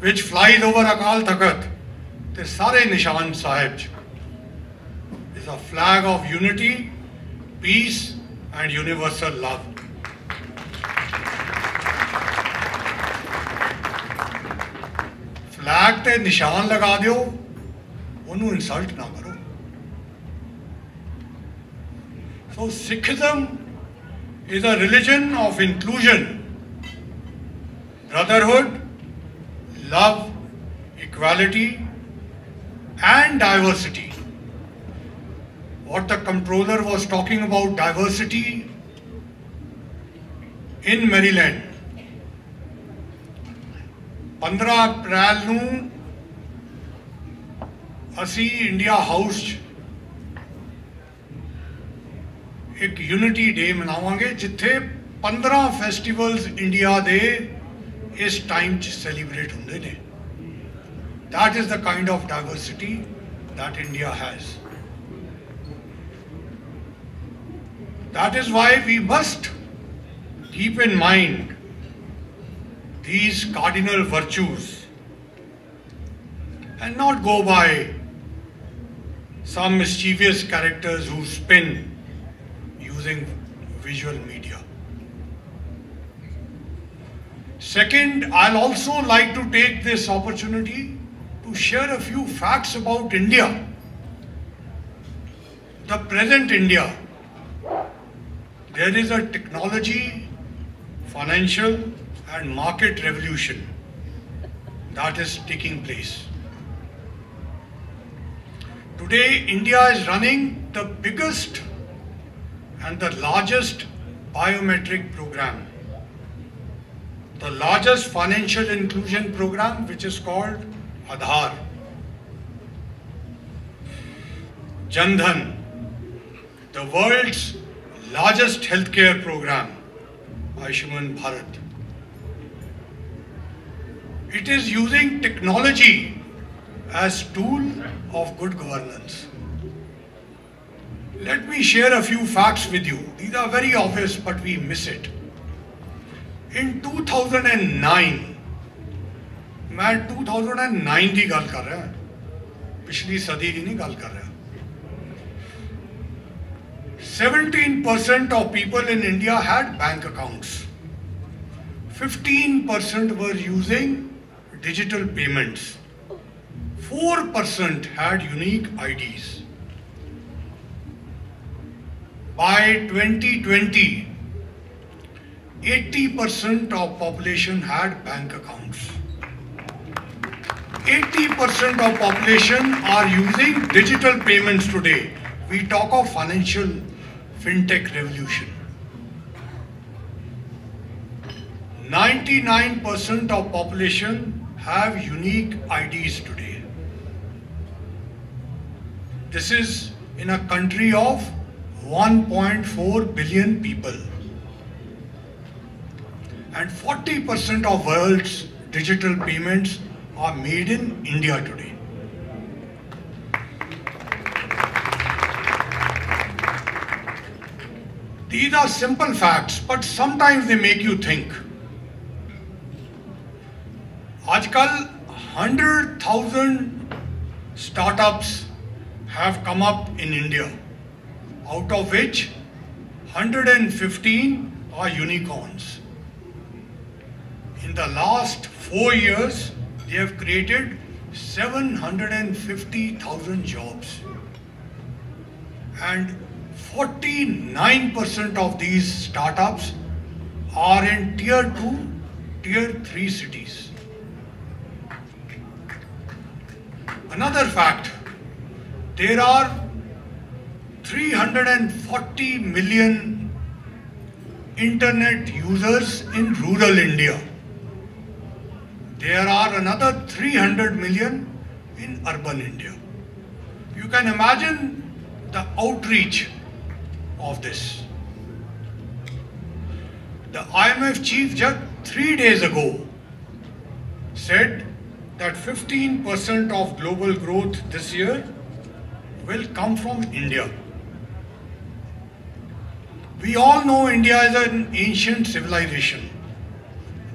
which flies over Akal Takht ਤੇ ਸਾਰੇ ਨਿਸ਼ਾਨ ਸਾਹਿਬ ਚ, is a flag of unity, peace and universal love. Flag ਤੇ ਨਿਸ਼ਾਨ ਲਗਾ ਦਿਓ, ਉਹਨੂੰ ਇਨਸਲਟ ਨਾ ਕਰੋ. So Sikhism is a religion of inclusion, brotherhood, love, equality and diversity. What the comptroller was talking about diversity in Maryland. 15 ਅਪ੍ਰੈਲ ਨੂੰ ਅਸੀਂ India house 'ਚ ਇੱਕ ਯੂਨਿਟੀ ਡੇ ਮਨਾਵਾਂਗੇ, ਜਿੱਥੇ 15 ਫੈਸਟੀਵਲਸ ਇੰਡੀਆ ਦੇ ਇਸ ਟਾਈਮ 'ਚ ਸੈਲੀਬ੍ਰੇਟ ਹੁੰਦੇ ਨੇ. That is the kind of diversity that India has. That is why we must keep in mind these cardinal virtues and not go by some mischievous characters who spin using visual media. Second, I'll also like to take this opportunity to share a few facts about India, the present India. There is a technology, financial and market revolution that is taking place. Today, India is running the biggest and the largest biometric program, the largest financial inclusion program, which is called Aadhaar. Jan Dhan, the world's largest healthcare program, Ayushman Bharat. It is using technology as tool of good governance. Let me share a few facts with you. These are very obvious, but we miss it. In 2009, मैं 2009 की गल कर रहा, पिछली सदी की नहीं गल कर रहा. 17% of people in India had bank accounts. 15% were using digital payments. 4% had unique IDs. By 2020, 80% of population had bank accounts. 80% of population are using digital payments today. We talk of financial fintech revolution. 99% of population have unique IDs today. This is in a country of 1.4 billion people. And 40% of world's digital payments are made in India today. These are simple facts, but sometimes they make you think. आजकल 100,000 startups have come up in India, out of which 115 are unicorns. In the last 4 years, they have created 750,000 jobs. And 49% of these startups are in tier 2, tier 3 cities. Another fact, there are 340 million internet users in rural India. There are another 300 million in urban India. You can imagine the outreach of this. The IMF chief just 3 days ago said that 15% of global growth this year will come from India. We all know India is an ancient civilization,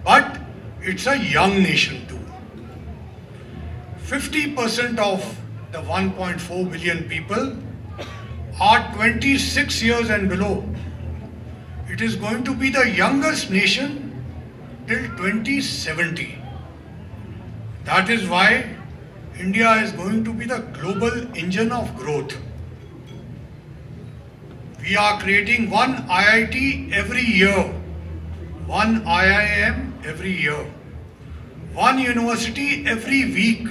but it's a young nation too. 50% of the 1.4 billion people are 26 years and below. It is going to be the youngest nation till 2070. That is why India is going to be the global engine of growth. We are creating one IIT every year, one IIM every year, one university every week,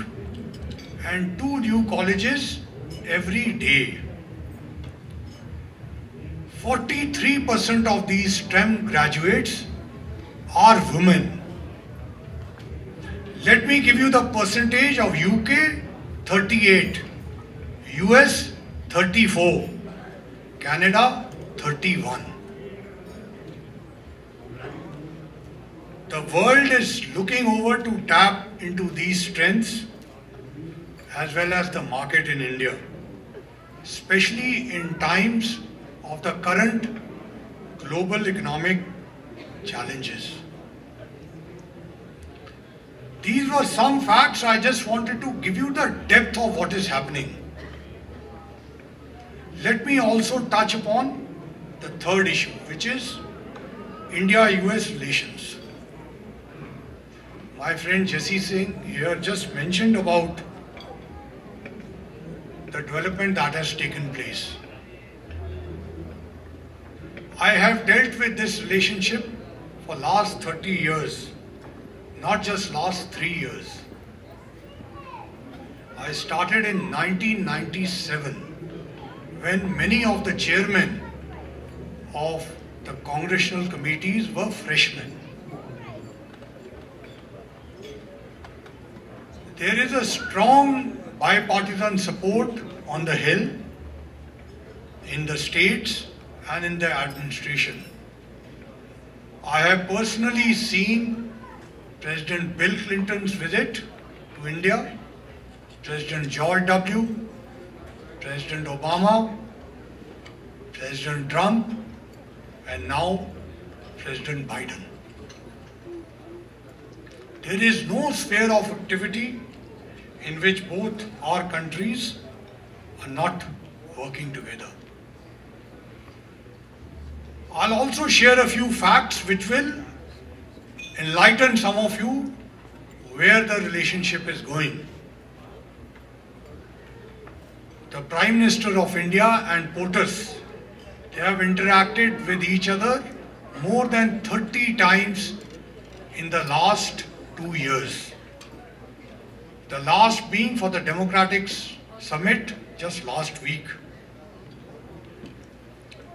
and 2 new colleges every day. 43% of these STEM graduates are women. Let me give you the percentage of UK, 38, US, 34, Canada, 31. The world is looking over to tap into these strengths as well as the market in India, especially in times of the current global economic challenges. These were some facts. I just wanted to give you the depth of what is happening. Let me also touch upon the third issue, which is India-US relations. My friend Jesse Singh here just mentioned about the development that has taken place. I have dealt with this relationship for last 30 years, not just last 3 years. I started in 1997 when many of the chairmen of the congressional committees were freshmen. There is a strong bipartisan support on the Hill, in the states, and in the administration. I have personally seen President Bill Clinton's visit to India, President George W., President Obama, President Trump, and now President Biden. There is no sphere of activity in which both our countries are not working together. I'll also share a few facts which will enlighten some of you where the relationship is going. The Prime Minister of India and POTUS, they have interacted with each other more than 30 times in the last 2 years. The last being for the Democratic Summit just last week.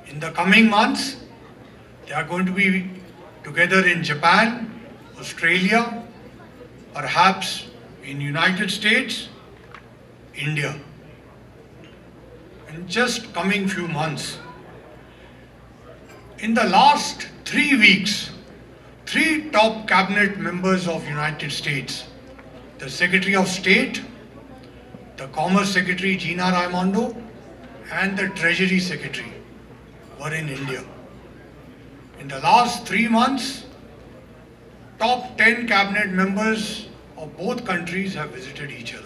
In the coming months, they are going to be together in Japan, Australia, perhaps in United States, India. In just coming few months. In the last 3 weeks, 3 top cabinet members of United States, the Secretary of State, the Commerce Secretary Gina Raimondo, and the Treasury Secretary were in India. In the last 3 months, top 10 cabinet members of both countries have visited each other.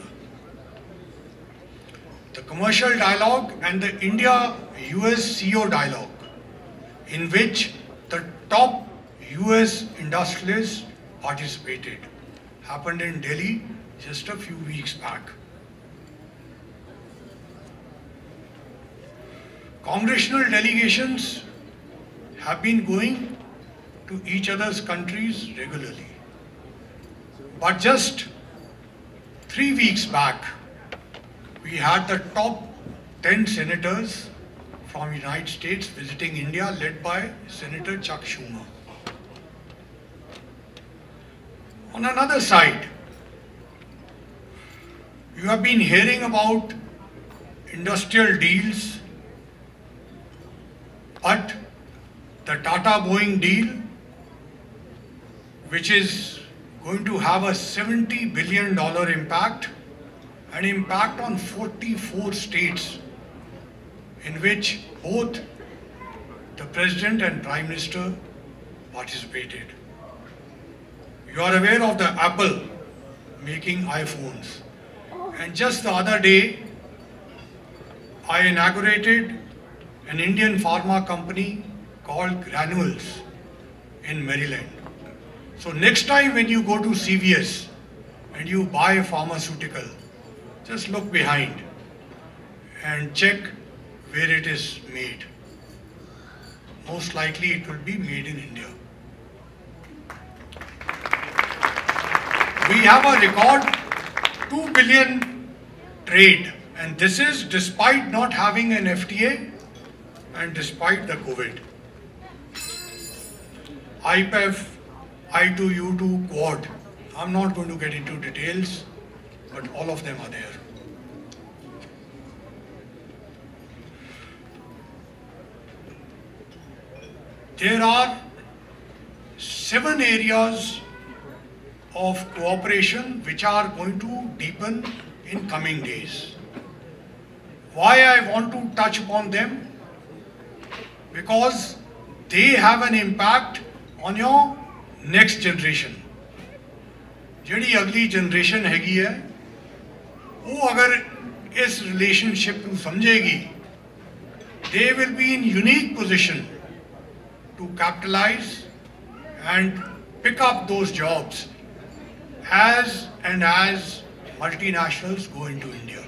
The commercial dialogue and the India-US CEO dialogue, in which the top US industrialists participated, happened in Delhi just a few weeks back. Congressional delegations have been going to each other's countries regularly. But just 3 weeks back, we had the top 10 senators from United States visiting India, led by Senator Chuck Schumer. On another side, you have been hearing about industrial deals, but the Tata-Boeing deal which is going to have a $70 billion impact, an impact on 44 states, in which both the President and Prime Minister participated. You are aware of the Apple making iPhones. And just the other day, I inaugurated an Indian pharma company called Granules in Maryland. So next time when you go to CVS and you buy a pharmaceutical, just look behind and check where it is made. Most likely it will be made in India. We have a record 2 billion trade, and this is despite not having an FTA and despite the COVID. IPEF, I2U2, Quad. I'm not going to get into details, but all of them are there. There are 7 areas of cooperation which are going to deepen in coming days. Why I want to touch upon them? Because they have an impact on your next generation. ਜਿਹੜੀ ਅਗਲੀ generation ਹੈਗੀ ਹੈ ਉਹ ਅਗਰ ਇਸ relationship ਨੂੰ ਸਮਝੇਗੀ, they will be in unique position to capitalize and pick up those jobs as multinationals go into India.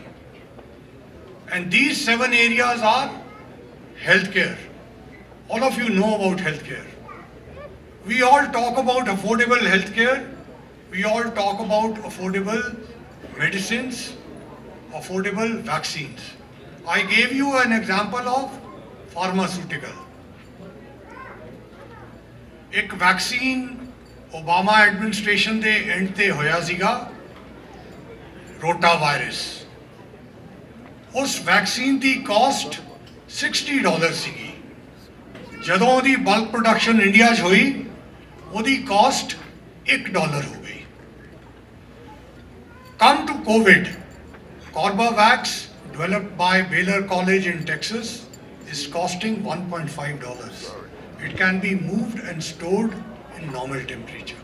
And these 7 areas are healthcare. All of you know about healthcare. We all talk about affordable healthcare. We all talk about affordable medicines, affordable vaccines. I gave you an example of pharmaceutical. एक vaccine Obama administration ਦੇ and ਤੇ ਹੋਇਆ ਸੀਗਾ ਰੋਟਾ virus. ਉਸ vaccine ਦੀ caste $60 ਸੀਗੀ। ਜਦੋਂ ਉਹਦੀ ਬਲਕ production India 'ਚ ਹੋਈ ਉਹਦੀ ਕਾਸਟ $1 ਹੋ ਗਈ। Come to COVID, Corbavax, developed by Baylor College in Texas, is costing $1.5. It can be moved and stored in normal temperature.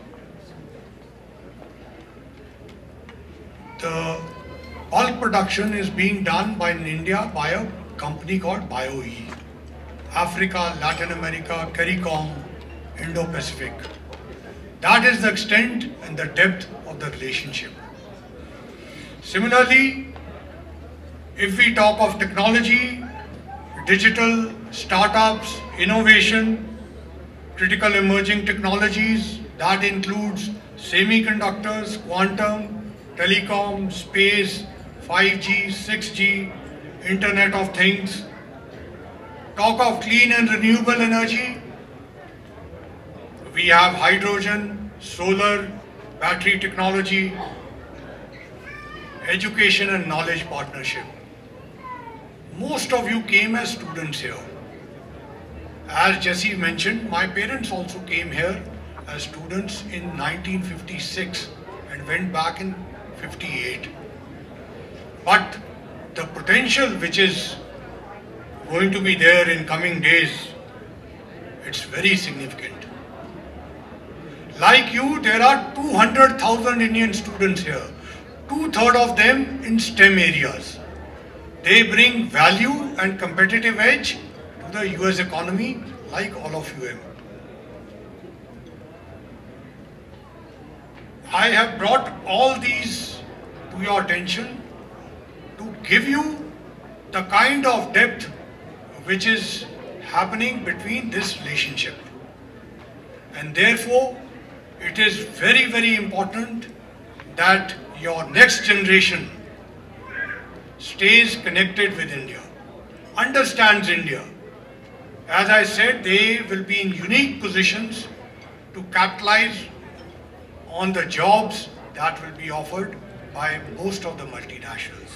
The bulk production is being done in India by a company called BioE. Africa, Latin America, CARICOM, Indo-Pacific. That is the extent and the depth of the relationship. Similarly, if we talk of technology, digital, startups, innovation, critical emerging technologies, that includes semiconductors, quantum, telecom, space, 5G, 6G, Internet of Things. Talk of clean and renewable energy, we have hydrogen, solar, battery technology, education and knowledge partnership. Most of you came as students here. As Jesse mentioned, my parents also came here as students in 1956 and went back in 58. But the potential which is going to be there in coming days, it's very significant. Like you, there are 200,000 Indian students here. 2/3 of them in STEM areas. They bring value and competitive edge to the US economy like all of you have. I have brought all these to your attention to give you the kind of depth which is happening between this relationship. And therefore, it is very, very important that your next generation stays connected with India, understands India. As I said, they will be in unique positions to capitalize on the jobs that will be offered by most of the multinationals.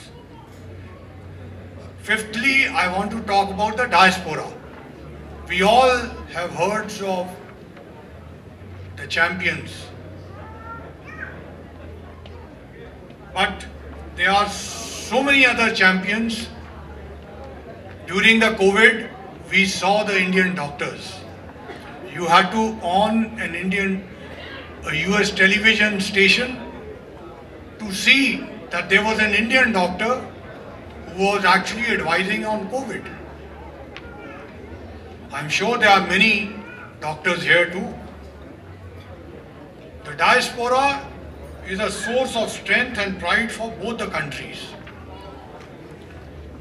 Fifthly, I want to talk about the diaspora. We all have heard of the champions but there are so many other champions. During the COVID, we saw the Indian doctors. You had to on a US television station to see that there was an Indian doctor who was actually advising on COVID. I'm sure there are many doctors here too. The diaspora is a source of strength and pride for both the countries.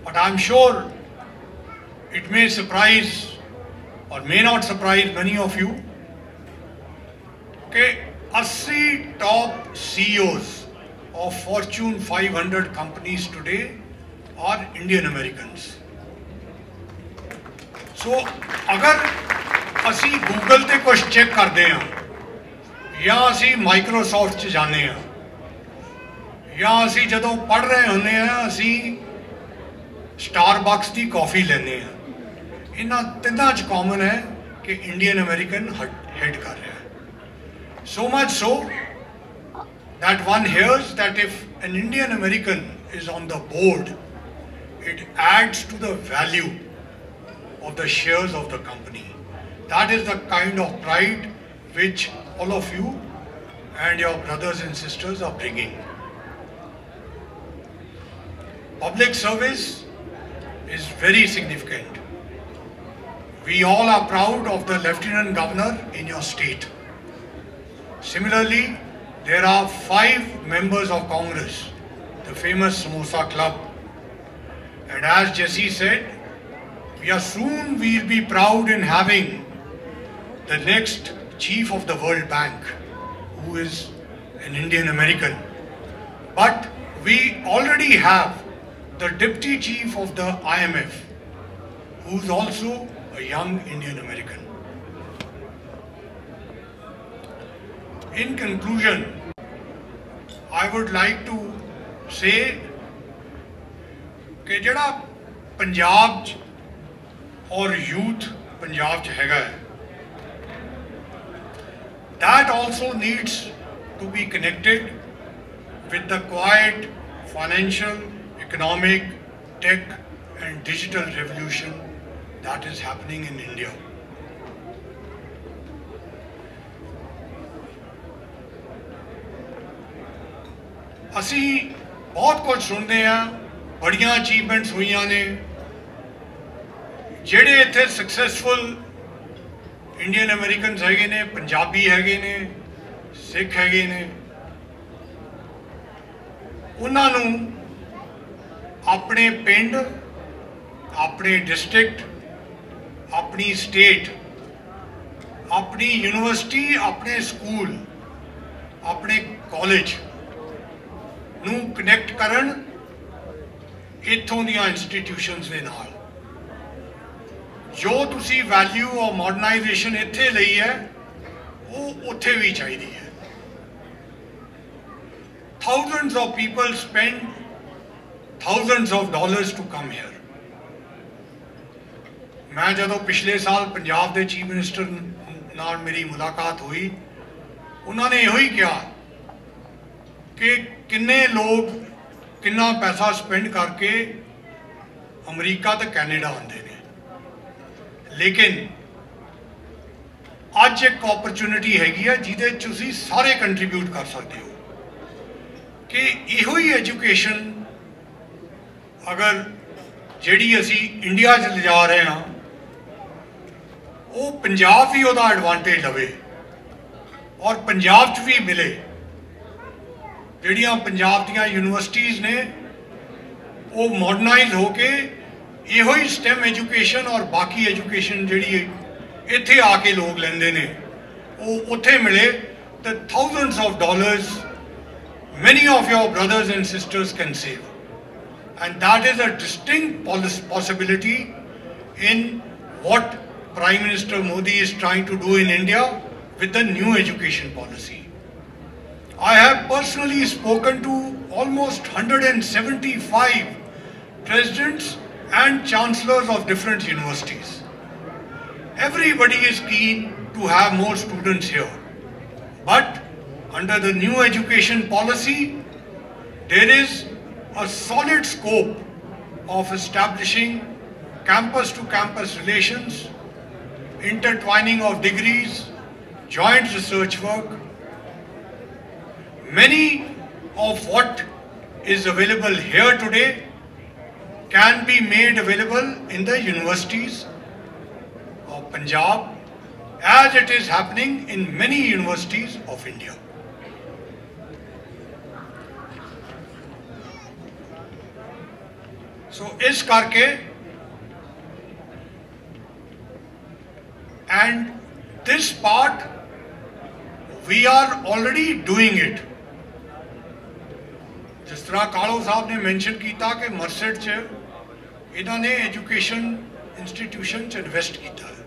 But I'm sure it may surprise or may not surprise many of you that 80 top CEOs of Fortune 500 companies today are Indian Americans. So, अगर असी Google ते कुछ check करते हैं या असी Microsoft च जाने हैं या असी जदों पढ़ रहे होने हैं असी Starbucks की कॉफ़ी लेने हैं इन्हां तिन्हां च कॉमन है कि इंडियन अमेरिकन हेड कर रहा है. So much so that one hears that if an Indian American is on the board, it adds to the value of the shares of the company. That is the kind of pride which all of you and your brothers and sisters are bringing. Public service is very significant. We all are proud of the Lieutenant Governor in your state. Similarly, there are 5 members of Congress, the famous Samosa Club. And as Jesse said, we'll be proud in having the next chief of the World Bank, who is an Indian American. But we already have the deputy chief of the IMF, who's also a young Indian American. In conclusion, I would like to say कि जड़ा पंजाब और youth Punjab च हैगा है, that also needs to be connected with the quiet financial, economic, tech and digital revolution that is happening in India. असी बहुत कुछ सुनते हैं, बड़ियां अचीवमेंट्स हुईयां ने, जेड़े इत्थे सक्सेसफुल इंडियन अमेरिकन हैगे ने, पंजाबी हैगे ने, सिख हैगे ने, उन्हां नूं अपने पिंड, अपने डिस्ट्रिक्ट, अपनी स्टेट, अपनी यूनिवर्सिटी, अपने स्कूल, अपने कॉलेज नूं कनैक्ट करन इत्थों दियां इंस्टीट्यूशनस दे नाल. जो तुसी वैल्यू और मॉडर्नाइजेशन इत्थे लई है वो उत्थे भी चाहिदी है. Thousands of people spend thousands of dollars to come here. मैं जदों पिछले साल पंजाब के चीफ मिनिस्टर नाल मेरी मुलाकात हुई, उन्होंने यो ही कहा कि किन्ने लोग किन्ना पैसा स्पेंड करके अमरीका तो कैनेडा आते हैं, लेकिन अज एक अपॉर्चुनिटी हैगी है जिहदे तुसीं सारे कंट्रीब्यूट कर सकते हो कि इहो ही एजुकेशन अगर जिहड़ी असी इंडिया च लिजा रहे हैं वो पंजाब भी उहदा एडवांटेज लवे और पंजाब च भी मिले. जिहड़ियां पंजाब दीयां यूनिवर्सिटीज़ ने वो मॉडर्नाइज होके इहो ही स्टेम एजुकेशन और बाकी एजुकेशन जिहड़ी इत्थे आके लोग लैंदे ने वो उत्थे मिले तो thousands of dollars many of your brothers and sisters can save, and that is a distinct possibility in what Prime Minister Modi is trying to do in India with the new education policy. I have personally spoken to almost 175 presidents and chancellors of different universities. Everybody is keen to have more students here, but under the new education policy, there is a solid scope of establishing campus-to-campus relations, intertwining of degrees, joint research work. Many of what is available here today can be made available in the universities of Punjab, as it is happening in many universities of India. So is karke, and this part we are already doing it. जिस तरह कालो साहब ने mention किया कि मर्सेट च इन्होंने education institution च इन्वेस्ट किया है।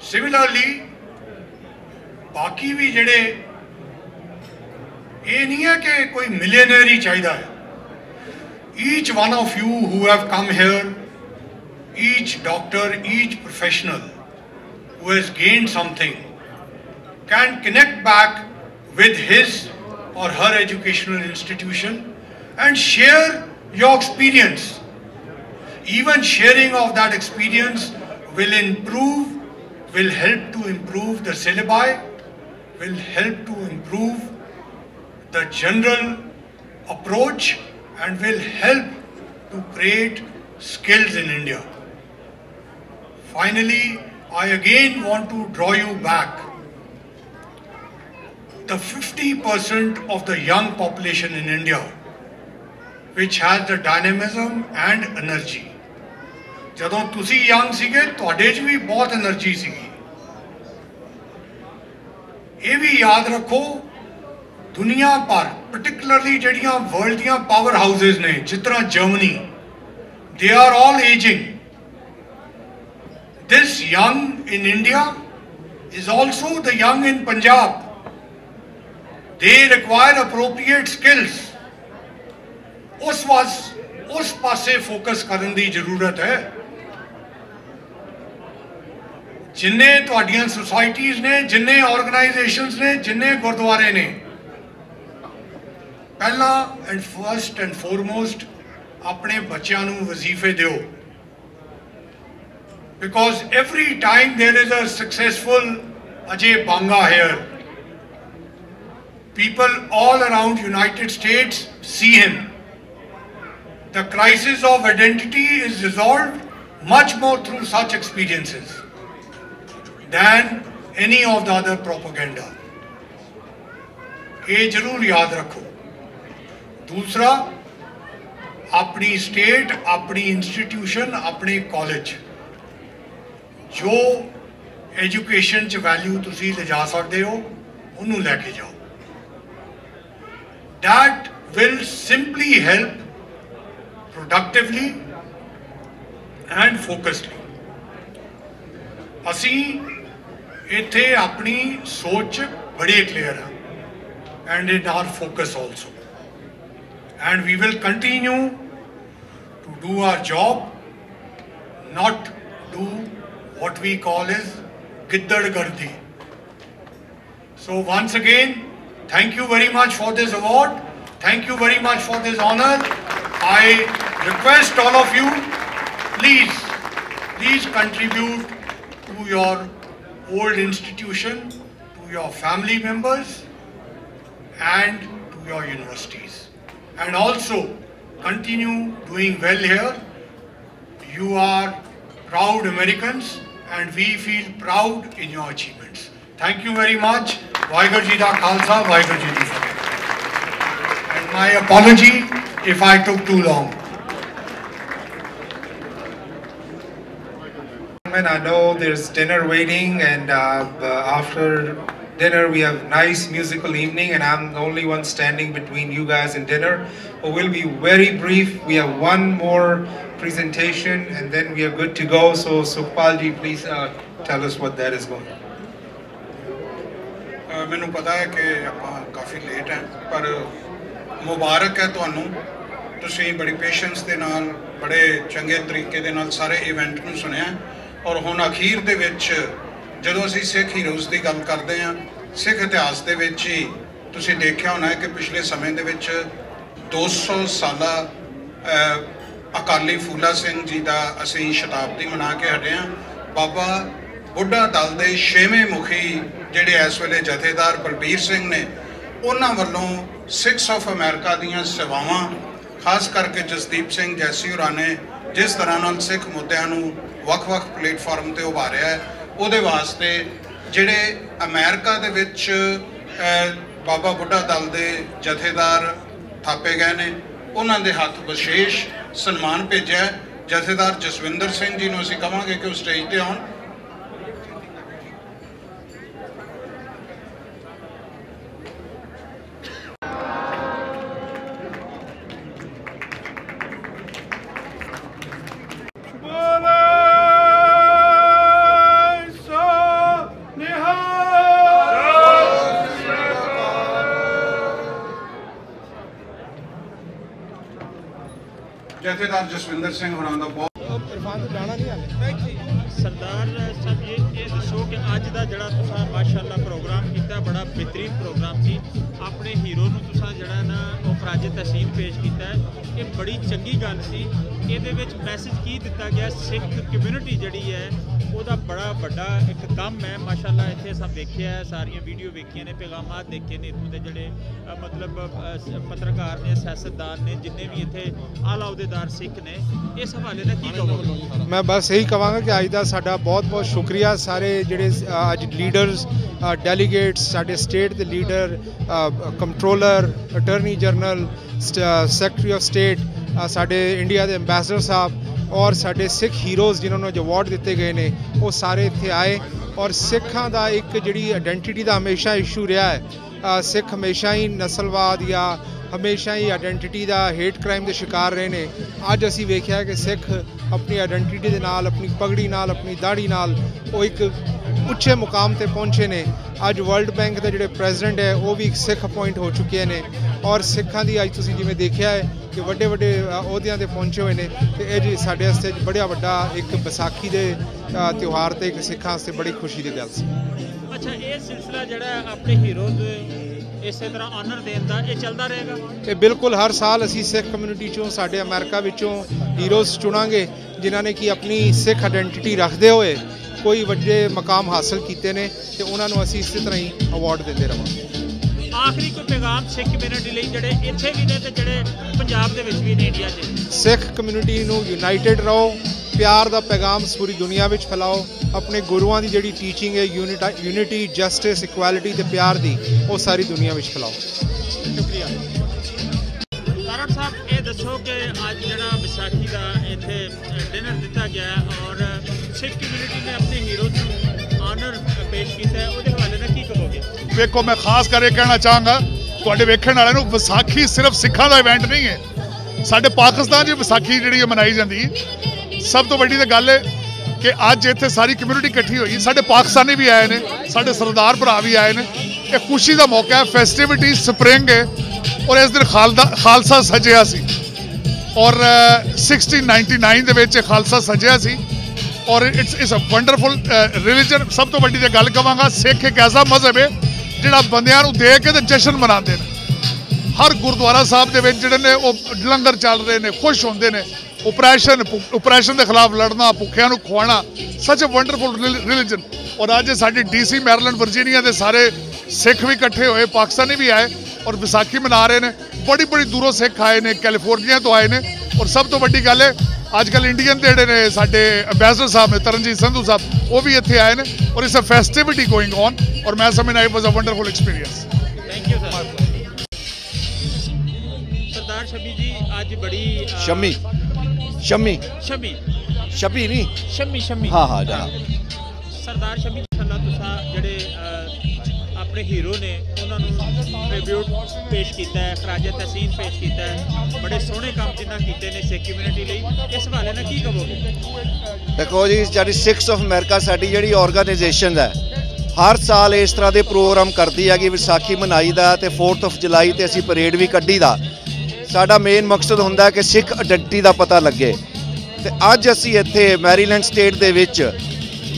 सिमिलरली बाकी भी जड़े ये नहीं है कि कोई मिलियनर ही चाहिए है। Each one of you who have come here, each doctor, each professional who has gained something can connect back with his or her educational institution and share your experience. Even sharing of that experience will help to improve the syllabi, will help to improve the general approach, and will help to create skills in India. Finally, I again want to draw you back. The 50% of the young population in India, which has the dynamism and energy. ਜਦੋਂ ਤੁਸੀਂ young ਸੀਗੇ ਤੁਹਾਡੇ 'ਚ ਵੀ ਬਹੁਤ energy ਸੀਗੀ। ਇਹ ਵੀ ਯਾਦ ਰੱਖੋ दुनिया भर particularly ਜਿਹੜੀਆਂ world ਦੀਆਂ power houses ਨੇ ਜਿਸ ਤਰ੍ਹਾਂ Germany, they are all aging. This young in India is also the young in Punjab. They require appropriate skills. उस पासे फोकस ਕਰਨ ਦੀ ਜ਼ਰੂਰਤ ਹੈ। जिन्ने ਤੁਹਾਡੀਆਂ ਸੁਸਾਇਟੀਜ਼ ਨੇ, जिन्ने ਆਰਗੇਨਾਈਜੇਸ਼ਨਸ ਨੇ, जिन्ने ਗੁਰਦੁਆਰੇ ਨੇ, पहला एंड फर्स्ट एंड फॉरमोस्ट अपने बच्चों को वजीफे दो, because every time there is a successful Ajay Banga here, people all around United States see him. The crisis of identity is resolved much more through such experiences than any of the other propaganda. ये जरूर याद रखो. दूसरा, अपनी state, अपनी institution, अपने college जो education च वैल्यू तुसी ले जा सकते हो उन्होंने लैके जाओ. That will simply help productively and focusedly. असी इत्थे अपनी सोच बड़ी क्लियर है and in our focus also. And we will continue to do our job, not do what we call as giddad gardi. So once again, thank you very much for this award. Thank you very much for this honor. I request all of you, please contribute to your old institution, to your family members, and to your universities. And also continue doing well here. You are proud Americans and we feel proud in your achievements. Thank you very much. Vaheguru Ji da Khalsa, Vaheguru Ji di Fateh. And my apology if I took too long. I know there's dinner waiting, and after dinner we have nice musical evening, and I'm the only one standing between you guys and dinner. But we'll be very brief. We have one more presentation and then we are good to go. So Sukhpal ji, please tell us what that is going. ਮੈਨੂੰ ਪਤਾ ਹੈ ਕਿ ਆਪਾਂ ਕਾਫੀ late ਹੈ, ਪਰ ਮੁਬਾਰਕ ਹੈ ਤੁਹਾਨੂੰ. ਤੁਸੀਂ ਬੜੀ ਪੇਸ਼ੈਂਸ ਦੇ ਨਾਲ, ਬੜੇ ਚੰਗੇ ਤਰੀਕੇ ਦੇ ਨਾਲ ਸਾਰੇ ਇਵੈਂਟ ਨੂੰ ਸੁਣਿਆ. ਔਰ ਹੁਣ ਅਖੀਰ ਦੇ ਵਿੱਚ ਜਦੋਂ ਅਸੀਂ ਸਿੱਖ ਹੀਰੋਜ਼ ਦੀ ਗੱਲ ਕਰਦੇ ਹਾਂ, ਸਿੱਖ ਇਤਿਹਾਸ ਦੇ ਵਿੱਚ ਹੀ ਤੁਸੀਂ ਦੇਖਿਆ ਹੋਣਾ ਹੈ ਕਿ ਪਿਛਲੇ ਸਮੇਂ ਦੇ ਵਿੱਚ 200 ਸਾਲਾ ਅਕਾਲੀ ਫੂਲਾ ਸਿੰਘ ਜੀ ਦਾ ਅਸੀਂ ਸ਼ਤਾਬਦੀ ਮਨਾ ਕੇ ਹਟੇ ਹਾਂ। ਬਾਬਾ ਬੁੱਢਾ ਦਲ ਦੇ 6ਵੇਂ ਮੁਖੀ ਜਿਹੜੇ ਇਸ ਵੇਲੇ ਜਥੇਦਾਰ ਬਲਬੀਰ ਸਿੰਘ ਨੇ, ਉਹਨਾਂ ਵੱਲੋਂ ਸਿੱਖਸ ਆਫ ਅਮਰੀਕਾ ਦੀਆਂ ਸੇਵਾਵਾਂ, ਖਾਸ ਕਰਕੇ ਜਸਦੀਪ ਸਿੰਘ ਜੈਸੀ ਹੋਰਾਂ ਨੇ ਜਿਸ ਤਰ੍ਹਾਂ ਨਾਲ ਸਿੱਖ ਮੁੱਦਿਆਂ ਨੂੰ ਵੱਖ-ਵੱਖ ਪਲੇਟਫਾਰਮ ਤੇ ਉਭਾਰਿਆ ਹੈ, ਉਹਦੇ ਵਾਸਤੇ ਜਿਹੜੇ ਅਮਰੀਕਾ ਦੇ ਵਿੱਚ ਬਾਬਾ ਬੁੱਢਾ ਦਲ ਦੇ ਜਥੇਦਾਰ ਥਾਪੇ ਗਏ ਨੇ, ਉਹਨਾਂ ਦੇ ਹੱਥ ਵਿਸ਼ੇਸ਼ ਸਨਮਾਨ ਭੇਜਿਆ। ਜਥੇਦਾਰ ਜਸਵਿੰਦਰ ਸਿੰਘ ਜੀ ਨੂੰ ਅਸੀਂ ਕਹਾਂਗੇ ਕਿ ਉਹ ਸਟੇਜ ਤੇ ਆਉਣ। ਜਥੇਦਾਰ ਜਸਵਿੰਦਰ ਸਿੰਘ ਹੋਰਾਂ ਦਾ ਬਹੁਤ सरदार साहब ये दसो कि अज का जोड़ा तुसा माशाअल्लाह प्रोग्राम किया, बड़ा बेहतरीन प्रोग्राम सी। अपने हीरो नूं तुसा जोड़ा ना वो खराजे तहसीन पेश किया है, ये बड़ी चंगी गल सी। ये मैसेज की दिता गया, सिख कम्यूनिटी जिहड़ी है ਉਹਦਾ बड़ा बड़ा एक काम है माशाअल्लाह। इत्थे सब देखिया है, सारिया वीडियो वेखिया ने, पैगामात देखे ने, इत्थों के जिहड़े मतलब पत्रकार ने, सियासतदान ने, जिन्ने भी इत्थे आला अहुदेदार सिख ने, इस हवाले का की कहोगे? मैं बस यही कहांगा कि अज का साडा बहुत बहुत शुक्रिया सारे जिहड़े अज लीडर्स, डेलीगेट्स, साडे स्टेट के leader, controller, attorney general, secretary of state, साडे इंडिया के अंबैसडर साहब और साडे सिख हीरोज़ जिन्होंने जो अवार्ड दिते गए ने, वो सारे इत्थे आए। और सिखां दा एक जिहड़ी आइडेंटिटी का हमेशा इशू रहा है, सिख हमेशा ही नस्लवाद या हमेशा ही आइडेंटिटी का हेट क्राइम के शिकार रहे ने। अज असी वेख्या कि सिख अपनी आइडेंटिटी के नाल, अपनी पगड़ी नाल, अपनी दाढ़ी नाल वो एक उच्चे मुकाम ते पहुंचे ने। अज वर्ल्ड बैंक के जिहड़े प्रेजिडेंट है वो भी एक सिख अपॉइंट हो चुके हैं और सिखां दी अज तुसीं जिवें देखिया है कि वड्डे वड्डे अहुदियां ते पहुंचे हुए ने। तो ये साडे वास्ते बड़ा वड्डा एक बैसाखी के त्यौहार ते एक सिखां वास्ते बड़ी खुशी की गल सी। अच्छा, ये सिलसिला जिहड़ा अपने हीरोज़ इस तरह ऑनर देन दा ये चलता रहेगा? ये बिल्कुल हर साल असी सिख कम्यूनिटी चों, साडे अमेरिका विचों हीरोज़ चुनांगे जिन्हां ने कि अपनी सिख आइडेंटिटी रखते हुए कोई वड्डे मकाम हासिल किए ने, तो उन्होंने असी इस तरह ही अवार्ड देते रहांगे। आखिरी कोई पैगाम सिख कम्यूनिटी लई जिहड़े इत्थे भी ने ते जिहड़े पंजाब दे विच भी ने, इंडिया च? सिख कम्यूनिटी नूं यूनाइटेड रहो, प्यार का पैगाम पूरी दुनिया में फैलाओ, अपने गुरुआं की जिहड़ी टीचिंग है यूनिटी, जस्टिस, इक्वैलिटी ते प्यार दी, वो सारी दुनिया में फैलाओ। शुक्रिया। तारण साहब, ये दसो कि अज जिहड़ा बैसाखी का इत्थे डिनर दिता गया और सिख कम्यूनिटी ने अपने हीरो नूं ऑनर पेश किया है, उहदे हवाले नाल की कहोगे? देखो, मैं खास करके कहना चाहांगा तुहाडे वेखण वालिआं नूं, विसाखी सिर्फ सिखां दा इवेंट नहीं है। साडे पाकिस्तान 'च विसाखी जिहड़ी मनाई जाती है। सब तो वड्डी गल है कि अज इत्थे सारी कम्यूनिटी इकट्ठी हुई, साडे पाकिस्तानी भी आए ने, साडे सरदार भरा भी आए ने। एक खुशी का मौका है, फेस्टिविटी स्प्रिंग है और इस दिन खालसा सजिया सी और 1699 दे विच खालसा सजिया सी और इट्स अ वंडरफुल रिलीजन। सब तो वड्डी गल कहांगा, सिख एक ऐसा मजहब है जिहड़ा बंदियां नूं दे के ते जश्न मनाते हैं। हर गुरुद्वारा साहब दे विच जिहड़े ने वो लंगर चल रहे ने, खुश होंदे ने। ओपरैशन के खिलाफ लड़ना, भुखिया नूं खुआना, सच ए वंडरफुल रिलीजन। और अज साडी DC, मैरीलैंड, वर्जीनिया के सारे सिख भी इकट्ठे हुए, पाकिस्तानी भी आए और विसाखी मना रहे हैं। बड़ी बड़ी दूरों सिख आए ने, कैलीफोर्निया तो आए ने। और सब तो वड्डी गल है, अजकल इंडियन जिहड़े ने साडे अंबैसडर साहब ने, तरनजीत संधू साहब, वो भी इत्थे आए ने और it's a festivity going on और मैं समझना it was a wonderful experience. Thank you sir. Sardar Shabi ji, आज बड़ी शमी नहीं शमी हाँ जनाब। सरदार शमी तुसा जिहड़े अपने हीरो ने उन्होंने ट्रिब्यूट पेश किया है, खराजे तहसीन पेश किया है, बड़े सोहने काम जिन्हां कीते ने सिख कम्यूनिटी लई, इस हवाले नाल की कहोगे? देखो जी, साडी सिक्स ऑफ अमेरिका साडी जिहड़ी ऑर्गेनाइजेशन है हर साल इस तरह के प्रोग्राम करती है कि विसाखी मनाई दा ते 4 जुलाई ते असी परेड भी कड्ढी दा। साडा मेन मकसद हुंदा है कि सिख आइडेंटिटी का पता लगे। तो अज असी इत्थे मैरीलैंड स्टेट दे विच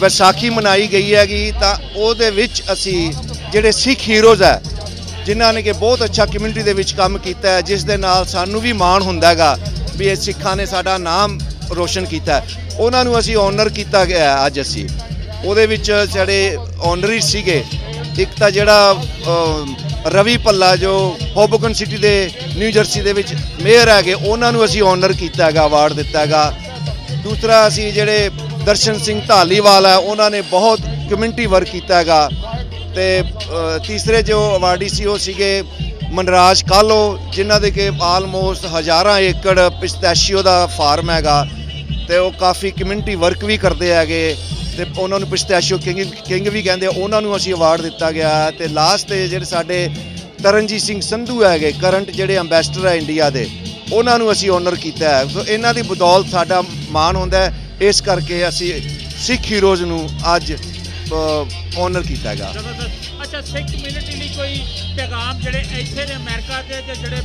विसाखी मनाई गई हैगी, तो उहदे विच असी जिहड़े सिख हीरोज़ है ਜਿਨ੍ਹਾਂ ਨੇ ਕਿ ਬਹੁਤ ਅੱਛਾ ਕਮਿਊਨਿਟੀ ਦੇ ਵਿੱਚ ਕੰਮ ਕੀਤਾ ਹੈ, ਜਿਸ ਦੇ ਨਾਲ ਸਾਨੂੰ ਵੀ ਮਾਣ ਹੁੰਦਾ ਹੈਗਾ ਵੀ ਇਹ ਸਿੱਖਾਂ ਨੇ ਸਾਡਾ ਨਾਮ ਰੋਸ਼ਨ ਕੀਤਾ। ਉਹਨਾਂ ਨੂੰ ਅਸੀਂ ਆਨਰ ਕੀਤਾ ਗਿਆ ਅੱਜ। ਅਸੀਂ ਉਹਦੇ ਵਿੱਚ ਜਿਹੜੇ ਆਨਰੀ ਸੀਗੇ, ਇੱਕ ਤਾਂ ਜਿਹੜਾ ਰਵੀ ਭੱਲਾ ਜੋ ਹੋਬੋਕਨ ਸਿਟੀ ਦੇ ਨਿਊ ਜਰਸੀ ਦੇ ਵਿੱਚ ਮੇਅਰ ਹੈਗੇ, ਉਹਨਾਂ ਨੂੰ ਅਸੀਂ ਆਨਰ ਕੀਤਾ ਹੈਗਾ, ਅਵਾਰਡ ਦਿੱਤਾ ਹੈਗਾ। ਦੂਸਰਾ ਅਸੀਂ ਜਿਹੜੇ ਦਰਸ਼ਨ ਸਿੰਘ ਢਾਲੀਵਾਲ ਹੈ, ਉਹਨਾਂ ਨੇ ਬਹੁਤ ਕਮਿਊਨਿਟੀ ਵਰਕ ਕੀਤਾ ਹੈਗਾ। ਤੇ ਤੀਸਰੇ ਜੋ ਅਵਾਰਡੀ ਸੀ ਉਹ ਸੀਗੇ ਮਨਰਾਜ ਕਾਲੋ, ਜਿਨ੍ਹਾਂ ਦੇ ਕਿ ਆਲਮੋਸਟ ਹਜ਼ਾਰਾਂ ਏਕੜ ਪਿਸਤੈਸ਼ੀਓ ਦਾ ਫਾਰਮ ਹੈਗਾ ਤੇ ਉਹ ਕਾਫੀ ਕਮਿਊਨਿਟੀ ਵਰਕ ਵੀ ਕਰਦੇ ਹੈਗੇ ਤੇ ਉਹਨਾਂ ਨੂੰ ਪਿਸਤੈਸ਼ੀਓ ਕਿੰਗ ਵੀ ਕਹਿੰਦੇ, ਉਹਨਾਂ ਨੂੰ ਅਸੀਂ ਅਵਾਰਡ ਦਿੱਤਾ ਗਿਆ। ਤੇ ਲਾਸਟ ਤੇ ਜਿਹੜੇ ਸਾਡੇ ਤਰਨਜੀਤ ਸਿੰਘ ਸੰਧੂ ਹੈਗੇ, ਕਰੰਟ ਜਿਹੜੇ ਅੰਬੈਸਡਰ ਹੈ ਇੰਡੀਆ ਦੇ, ਉਹਨਾਂ ਨੂੰ ਅਸੀਂ ਆਨਰ ਕੀਤਾ ਹੈ। ਸੋ ਇਹਨਾਂ ਦੀ ਬਦੌਲਤ ਸਾਡਾ ਮਾਣ ਹੁੰਦਾ ਹੈ, ਇਸ ਕਰਕੇ ਅਸੀਂ ਸਿੱਖ ਹੀਰੋਜ਼ ਨੂੰ ਅੱਜ ਆਨਰ ਕੀਤਾ ਹੈਗਾ। ਅੱਛਾ, ਸਿੱਖ ਕਮਿਊਨਿਟੀ ਲਈ ਕੋਈ ਪੈਗਾਮ ਜਿਹੜੇ ਇੱਥੇ ਨੇ ਅਮਰੀਕਾ ਦੇ ਤੇ ਜਿਹੜੇ?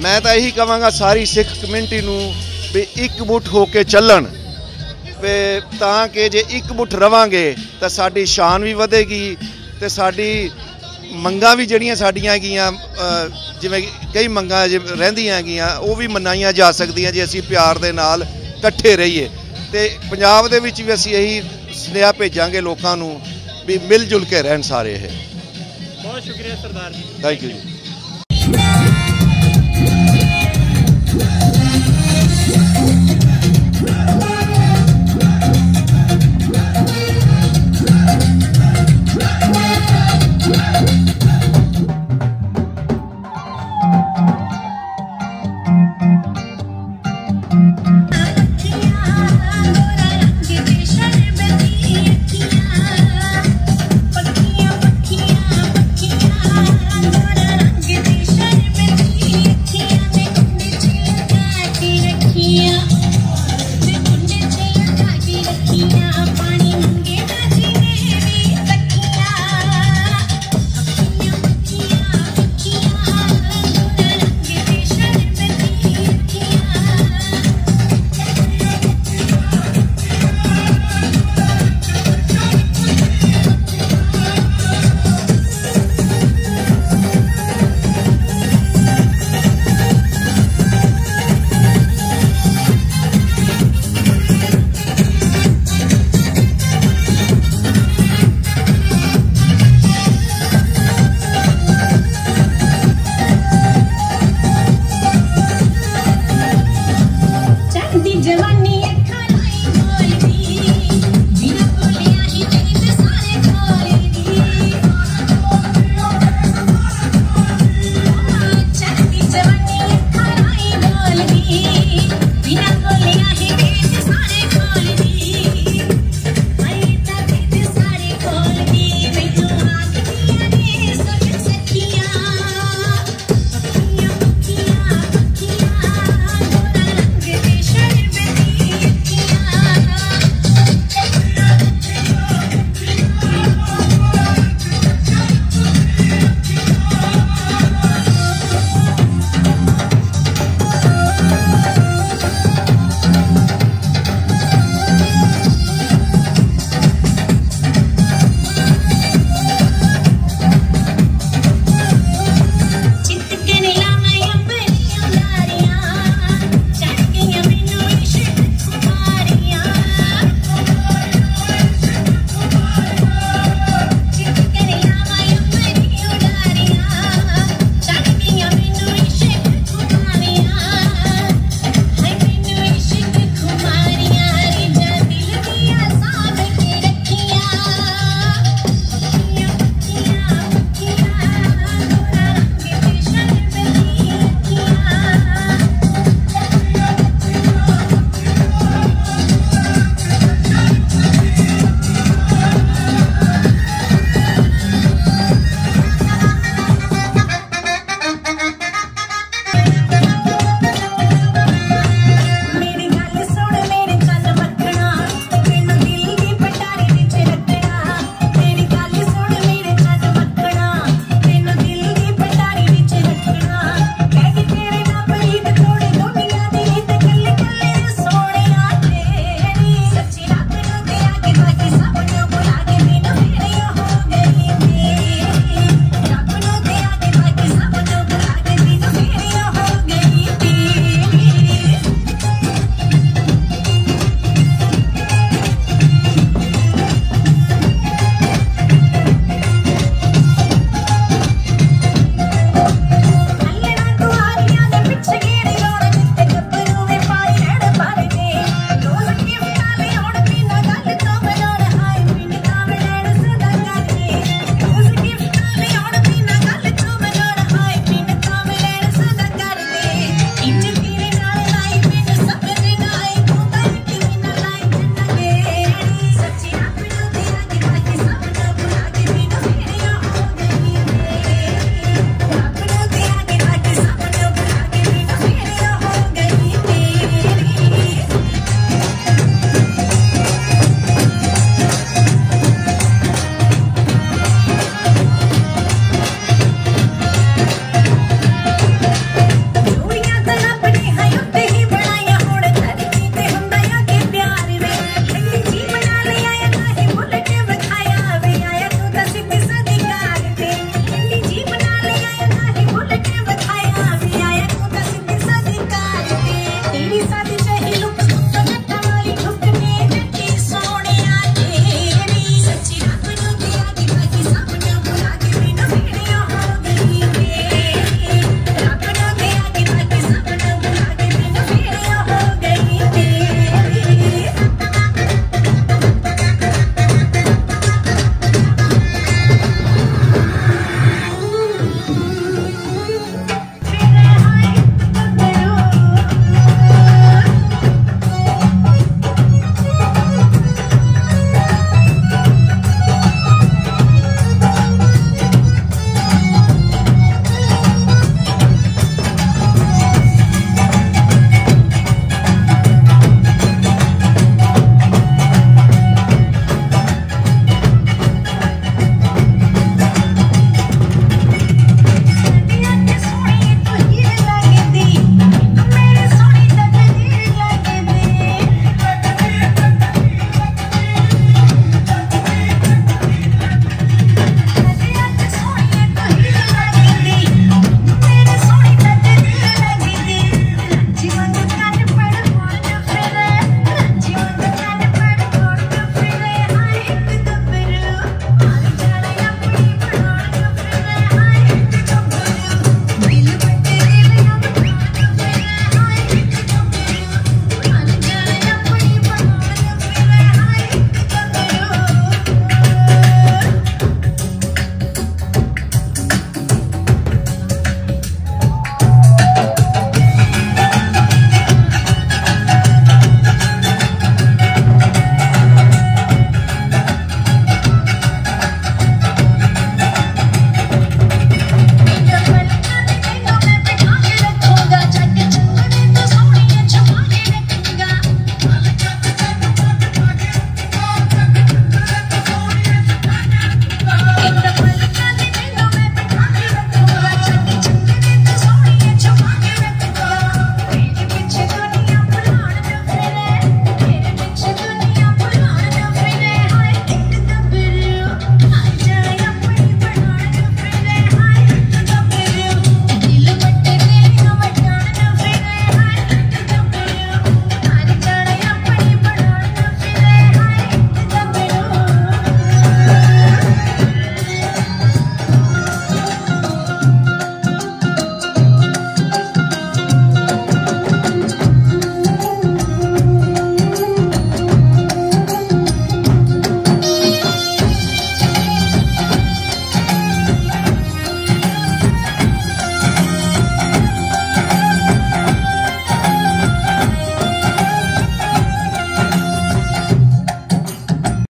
ਮੈਂ ਤਾਂ ਇਹੀ ਕਹਾਂਗਾ ਸਾਰੀ ਸਿੱਖ ਕਮਿਊਨਿਟੀ ਨੂੰ ਵੀ ਇਕਮੁੱਠ ਹੋ ਕੇ ਚੱਲਣ, ਤਾਂ ਕਿ ਜੇ ਇਕਮੁੱਠ ਰਵਾਂਗੇ ਤਾਂ ਸਾਡੀ ਸ਼ਾਨ ਵੀ ਵਧੇਗੀ ਤੇ ਸਾਡੀ ਮੰਗਾਂ ਵੀ ਜਿਹੜੀਆਂ ਸਾਡੀਆਂ ਹੈਗੀਆਂ, ਜਿਵੇਂ ਕਈ ਮੰਗਾਂ ਰਹਿੰਦੀਆਂ ਹੈਗੀਆਂ, ਉਹ ਵੀ ਮਨਾਈਆਂ ਜਾ ਸਕਦੀਆਂ ਜੇ ਅਸੀਂ ਪਿਆਰ ਦੇ ਨਾਲ ਇਕੱਠੇ ਰਹੀਏ। ਤੇ ਪੰਜਾਬ ਦੇ ਵਿੱਚ ਵੀ ਅਸੀਂ ਇਹੀ ਸੁਨੇਹਾ ਭੇਜਾਂਗੇ ਲੋਕਾਂ ਨੂੰ ਵੀ ਮਿਲ ਜੁਲ ਕੇ ਰਹਿਣ ਸਾਰੇ ਇਹ। ਬਹੁਤ ਸ਼ੁਕਰੀਆ ਸਰਦਾਰ ਜੀ। ਥੈਂਕ ਯੂ ਜੀ।